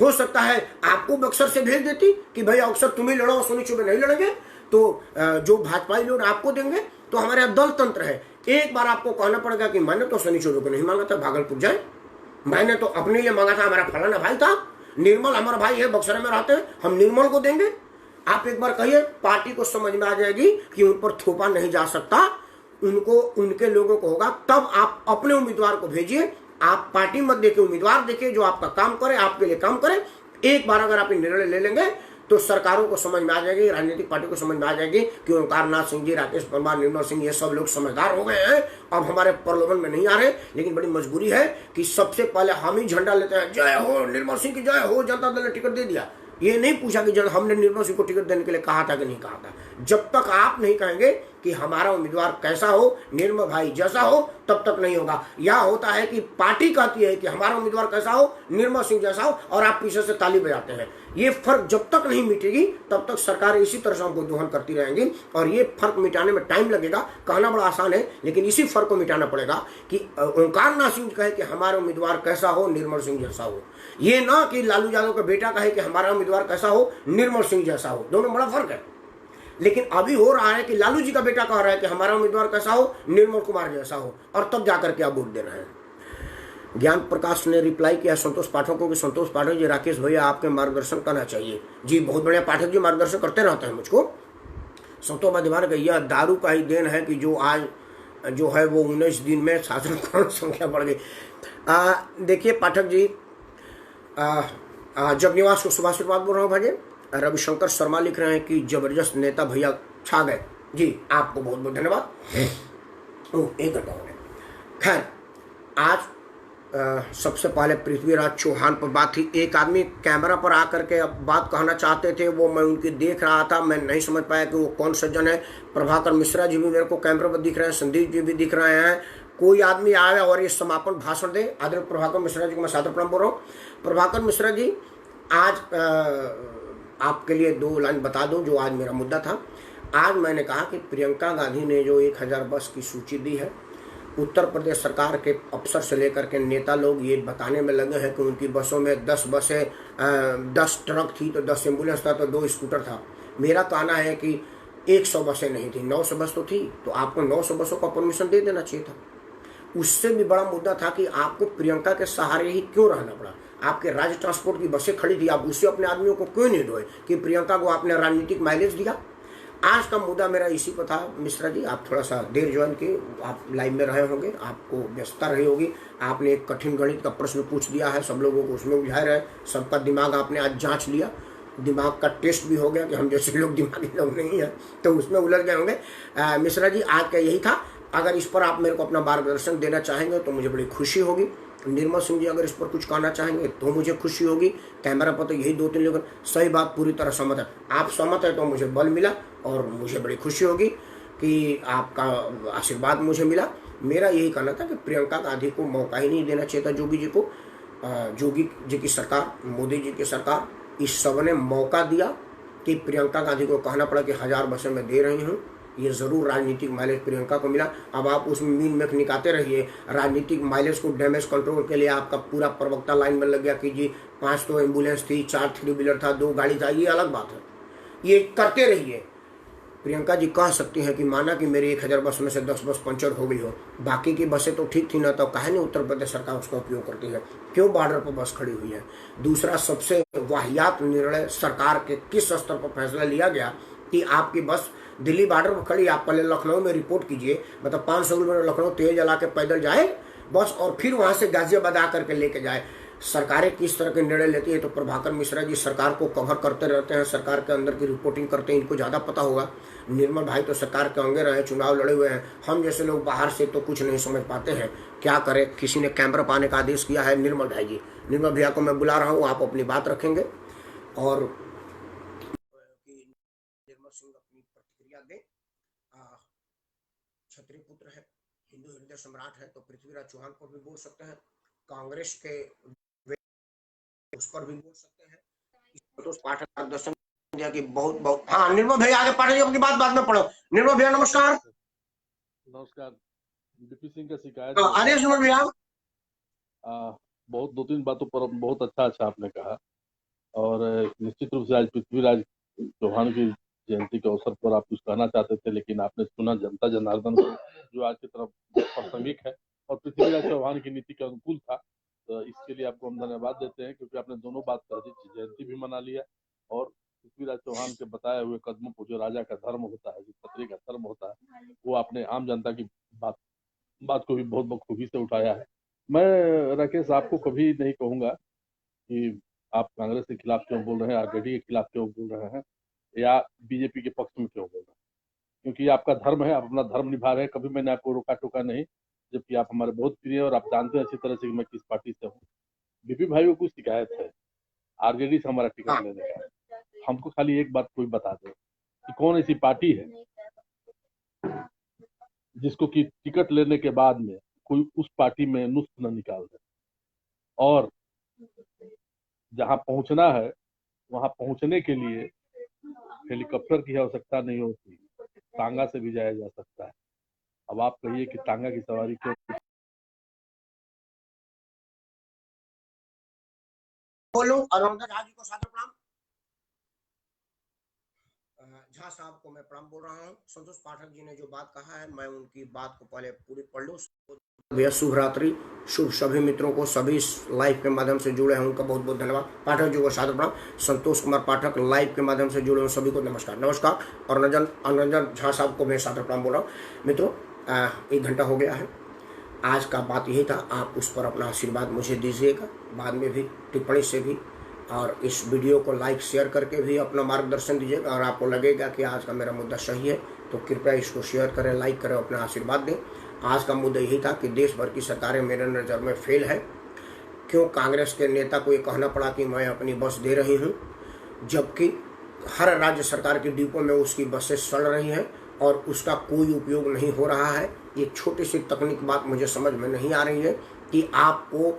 हो सकता है आपको बक्सर से भेज देती कि भैया अक्सर तुम ही लड़ो, सोनी चुबे नहीं लड़ेंगे, तो जो भाजपाई लोग आपको देंगे। तो हमारे यहाँ दल तंत्र है। एक बार आपको कहना पड़ेगा कि मैंने तो शनि चौबे को नहीं मांगा था भागलपुर जाए, मैंने तो अपने लिए मांगा था, हमारा फलाना भाई था निर्मल, हमारा भाई है बक्सर में रहते हैं, हम निर्मल को देंगे। आप एक बार कहिए, पार्टी को समझ में आ जाएगी कि उन पर थोपा नहीं जा सकता, उनको उनके लोगों को होगा। तब आप अपने उम्मीदवार को भेजिए, आप पार्टी मत देखिए, उम्मीदवार देखिए जो आपका काम करे, आपके लिए काम करे। एक बार अगर आप निर्णय ले लेंगे तो सरकारों को समझ में आ जाएगी, राजनीतिक पार्टी को समझ में आ जाएगी कि ओंकार नाथ सिंह जी, राकेश परमार, निर्मल सिंह, ये सब लोग समझदार हो गए हैं, अब हमारे प्रलोभन में नहीं आ रहे। लेकिन बड़ी मजबूरी है कि सबसे पहले हम ही झंडा लेते हैं, जय हो निर्मल सिंह की जय हो, जनता दल ने टिकट दे दिया। ये नहीं पूछा कि जब हमने निर्मल सिंह को टिकट देने के लिए कहा था कि नहीं कहा था। जब तक आप नहीं कहेंगे कि हमारा उम्मीदवार कैसा हो, निर्मल भाई जैसा हो, तब तक नहीं होगा। या होता है कि पार्टी कहती है कि हमारा उम्मीदवार कैसा हो, निर्मल सिंह जैसा हो, और आप पीछे से ताली बजाते हैं। ये फर्क जब तक नहीं मिटेगी तब तक सरकार इसी तरह से हमको दोहन करती रहेंगी, और ये फर्क मिटाने में टाइम लगेगा। कहना बड़ा आसान है, लेकिन इसी फर्क को मिटाना पड़ेगा कि ओंकार नाथ सिंह कहे कि हमारा उम्मीदवार कैसा हो, निर्मल सिंह जैसा हो। ये ना कि लालू यादव का बेटा कहे कि हमारा उम्मीदवार कैसा हो, निर्मल सिंह जैसा हो। दोनों बड़ा फर्क है। लेकिन अभी हो रहा है कि लालू जी का बेटा कह रहा है कि हमारा उम्मीदवार कैसा हो, निर्मल कुमार जैसा हो, और तब जाकर के आप वोट दे रहे हैं। ज्ञान प्रकाश ने रिप्लाई किया संतोष पाठक को कि संतोष पाठक जी, राकेश भैया आपके मार्गदर्शन करना चाहिए। जी बहुत बढ़िया, पाठक जी मार्गदर्शन करते रहते हैं मुझको। संतोष मध्यमान का यह दारू का ही देन है कि जो आज जो है वो 19 दिन में शासन करोड़ संख्या बढ़ गई। देखिए पाठक जी, जगनिवास को सुभाषित बोल रहा हूँ भाई। रविशंकर शर्मा लिख रहे हैं कि जबरदस्त नेता भैया छा गए। जी आपको बहुत बहुत धन्यवाद। एक घंटा हो गया। खैर आज सबसे पहले पृथ्वीराज चौहान पर बात थी। एक आदमी कैमरा पर आकर के अब बात कहना चाहते थे, वो मैं उनकी देख रहा था, मैं नहीं समझ पाया कि वो कौन सज्जन है। प्रभाकर मिश्रा जी भी मेरे को कैमरे पर दिख रहे हैं, संदीप जी भी दिख रहे हैं। कोई आदमी आया और ये समापन भाषण दे। आदरणीय प्रभाकर मिश्रा जी को मैं सादर प्रणाम बोल रहा हूँ। प्रभाकर मिश्रा जी, आज आपके लिए 2 लाइन बता दूं जो आज मेरा मुद्दा था। आज मैंने कहा कि प्रियंका गांधी ने जो 1000 बस की सूची दी है, उत्तर प्रदेश सरकार के अफसर से लेकर के नेता लोग ये बताने में लगे हैं कि उनकी बसों में 10 बसें 10 ट्रक थी, तो 10 एम्बुलेंस था, तो 2 स्कूटर था। मेरा कहना है कि 100 बसें नहीं थी, 900 बस तो थी, तो आपको 900 बसों का परमिशन दे देना चाहिए था। उससे भी बड़ा मुद्दा था कि आपको प्रियंका के सहारे ही क्यों रहना पड़ा। आपके राज्य ट्रांसपोर्ट की बसें खड़ी थी, आप उससे अपने आदमियों को क्यों नहीं ढोए कि प्रियंका को आपने राजनीतिक माइलेज दिया। आज का मुद्दा मेरा इसी पर था। मिश्रा जी आप थोड़ा सा देर ज्वाइन किए, आप लाइव में रहे होंगे, आपको व्यस्तता रही होगी। आपने एक कठिन गणित का प्रश्न पूछ दिया है, सब लोगों को उसमें उलझा रहे, सबका दिमाग आपने आज जांच लिया, दिमाग का टेस्ट भी हो गया कि हम जैसे लोग दिमागी लोग नहीं हैं, तो उसमें उलझ गए होंगे। मिश्रा जी आज का यही था। अगर इस पर आप मेरे को अपना मार्गदर्शन देना चाहेंगे तो मुझे बड़ी खुशी होगी। निर्मल सिंह जी अगर इस पर कुछ कहना चाहेंगे तो मुझे खुशी होगी। कैमरा पर तो यही 2-3 लोग, सही बात, पूरी तरह सहमत है। आप सहमत है तो मुझे बल मिला और मुझे बड़ी खुशी होगी कि आपका आशीर्वाद मुझे मिला। मेरा यही कहना था कि प्रियंका गांधी को मौका ही नहीं देना चाहिए था। जोगी जी को, जोगी जी की सरकार, मोदी जी की सरकार, इस सब ने मौका दिया कि प्रियंका गांधी को कहना पड़ा कि 1000 बसें मैं दे रही हूँ। ये जरूर राजनीतिक माइलेज प्रियंका को मिला। अब आप उसमें मीन मेख निकालते रहिए। राजनीतिक माइलेज को डैमेज कंट्रोल के लिए आपका पूरा प्रवक्ता लाइन में लग गया कि जी 5 तो एम्बुलेंस थी, 4 3 व्हीलर था, 2 गाड़ी था। ये अलग बात है, ये करते रहिए। प्रियंका जी कह सकती हैं कि माना कि मेरी 1000 बस में से 10 बस पंचर हो गई हो, बाकी की बसें तो ठीक थी ना, तो काहे नहीं उत्तर प्रदेश सरकार उसका उपयोग करती है? क्यों बॉर्डर पर बस खड़ी हुई है? दूसरा सबसे वाहियात निर्णय सरकार के किस स्तर पर फैसला लिया गया कि आपकी बस दिल्ली बॉर्डर पर खड़ी, आप पहले लखनऊ में रिपोर्ट कीजिए, मतलब 500 किलोमीटर लखनऊ तेल जला के पैदल जाए बस, और फिर वहां से गाजियाबाद आकर के लेके जाए। सरकारें किस तरह के निर्णय लेती है, तो प्रभाकर मिश्रा जी सरकार को कवर करते रहते हैं, सरकार के अंदर की रिपोर्टिंग करते हैं, इनको ज़्यादा पता होगा। निर्मल भाई तो सरकार के अंगे रहे, चुनाव लड़े हुए हैं। हम जैसे लोग बाहर से तो कुछ नहीं समझ पाते हैं, क्या करें। किसी ने कैमरा पाने का आदेश किया है, निर्मल भाई जी, निर्मल भैया को मैं बुला रहा हूँ, आप अपनी बात रखेंगे और निर्मल सिंह अपनी प्रतिक्रिया दें। क्षत्रिय पुत्र है, हिंदू हृदय सम्राट है, तो पृथ्वीराज चौहान पर भी बोल सकते हैं, कांग्रेस के उस पर भी बोल सकते हैं। तो पाठक मार्गदर्शन दिया कि बहुत बहुत। हाँ निर्मल भैया आगे पाठक जी अपनी बात बाद में पढ़ो। निर्मल भैया नमस्कार। नमस्कार। डीपी सिंह का शिकायत आदेश निर्मल भैया। बहुत 2-3 बातों पर बहुत अच्छा आपने कहा, और निश्चित रूप से आज पृथ्वीराज चौहान की जयंती के अवसर पर आप कुछ कहना चाहते थे, लेकिन आपने सुना जनता जनार्दन को, जो आज की तरफ प्रासंगिक है और पृथ्वीराज चौहान की नीति के अनुकूल था। तो इसके लिए आपको हम धन्यवाद देते हैं, क्योंकि आपने दोनों बात कर दी, जयंती भी मना लिया और पृथ्वीराज चौहान के बताए हुए कदमों को, जो राजा का धर्म होता है, जो क्षत्रिय का धर्म होता है, वो आपने आम जनता की बात को भी बहुत बखूबी से उठाया है। मैं राकेश आपको कभी नहीं कहूंगा कि आप कांग्रेस के खिलाफ क्यों बोल रहे हैं, आरजेडी के खिलाफ क्यों बोल रहे हैं, या बीजेपी के पक्ष में क्यों बोल रहे हैं, क्योंकि आपका धर्म है, आप अपना धर्म निभा रहे हैं। कभी मैंने आपको रोका टोका नहीं, जबकि आप हमारे बहुत प्रिय और आप जानते हैं अच्छी तरह से कि मैं किस पार्टी से हूँ। बीपी भाई को कुछ शिकायत है आरजेडी से हमारा टिकट लेने का। हमको खाली एक बात कोई बता दे कि कौन ऐसी पार्टी है जिसको कि टिकट लेने के बाद में कोई उस पार्टी में नुस्ख न निकाल दे, और जहां पहुंचना है वहां पहुंचने के लिए हेलीकॉप्टर की आवश्यकता नहीं होती, टांगा से भी जाया जा सकता है। अब आप कहिए कि टांगा की सवारी क्यों। बोलो अरुणोदय झा जी को सादर प्रणाम। झा साहब को मैं प्रणाम बोल रहा हूँ। संतोष पाठक जी ने जो बात कहा है, मैं उनकी बात को पहले पूरी पढ़ लूँ। भैया शुभ रात्रि, शुभ सभी मित्रों को, सभी लाइव के माध्यम से जुड़े हैं उनका बहुत बहुत धन्यवाद। पाठक जी को सादर प्रणाम। संतोष कुमार पाठक लाइव के माध्यम से जुड़े हुए सभी को नमस्कार नमस्कार। और अरुणोदय झा साहब को मैं सादर प्रणाम बोल रहा हूँ। मित्रों 1 घंटा हो गया है, आज का बात यही था, आप उस पर अपना आशीर्वाद मुझे दीजिएगा, बाद में भी टिप्पणी से भी, और इस वीडियो को लाइक शेयर करके भी अपना मार्गदर्शन दीजिएगा। और आपको लगेगा कि आज का मेरा मुद्दा सही है तो कृपया इसको शेयर करें, लाइक करें, अपना आशीर्वाद दें। आज का मुद्दा यही था कि देश भर की सरकारें मेरे नज़र में फेल है। क्यों कांग्रेस के नेता को ये कहना पड़ा कि मैं अपनी बस दे रही हूँ, जबकि हर राज्य सरकार के डिपो में उसकी बसें सड़ रही हैं और उसका कोई उपयोग नहीं हो रहा है। ये छोटी सी तकनीक बात मुझे समझ में नहीं आ रही है कि आपको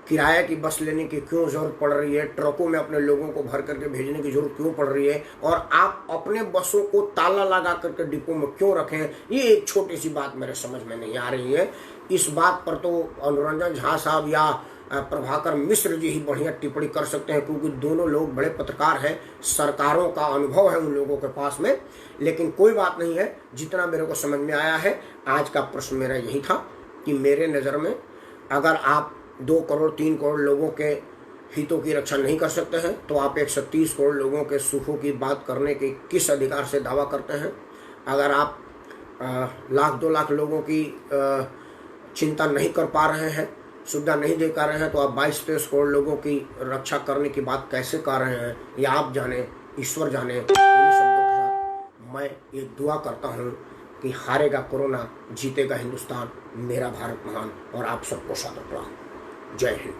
किराया की बस लेने की क्यों जरूरत पड़ रही है, ट्रकों में अपने लोगों को भर करके भेजने की जरूरत क्यों पड़ रही है, और आप अपने बसों को ताला लगा करके डिपो में क्यों रखें। ये एक छोटी सी बात मेरे समझ में नहीं आ रही है। इस बात पर तो अनुरंजन झा साहब या प्रभाकर मिश्र जी ही बढ़िया टिप्पणी कर सकते हैं, क्योंकि दोनों लोग बड़े पत्रकार हैं, सरकारों का अनुभव है उन लोगों के पास में। लेकिन कोई बात नहीं है, जितना मेरे को समझ में आया है, आज का प्रश्न मेरा यही था कि मेरे नज़र में अगर आप 2 करोड़ 3 करोड़ लोगों के हितों की रक्षा नहीं कर सकते हैं तो आप 130 करोड़ लोगों के सुखों की बात करने के किस अधिकार से दावा करते हैं। अगर आप 1-2 लाख लोगों की चिंता नहीं कर पा रहे हैं, सुविधा नहीं दे पा रहे हैं, तो आप 22-23 करोड़ लोगों की रक्षा करने की बात कैसे कर रहे हैं, ये आप जाने, ईश्वर जाने। इन शब्दों के साथ मैं ये दुआ करता हूँ कि हारेगा कोरोना, जीतेगा हिंदुस्तान, मेरा भारत महान। और आप सबको सादर प्रणाम। जय हिंद।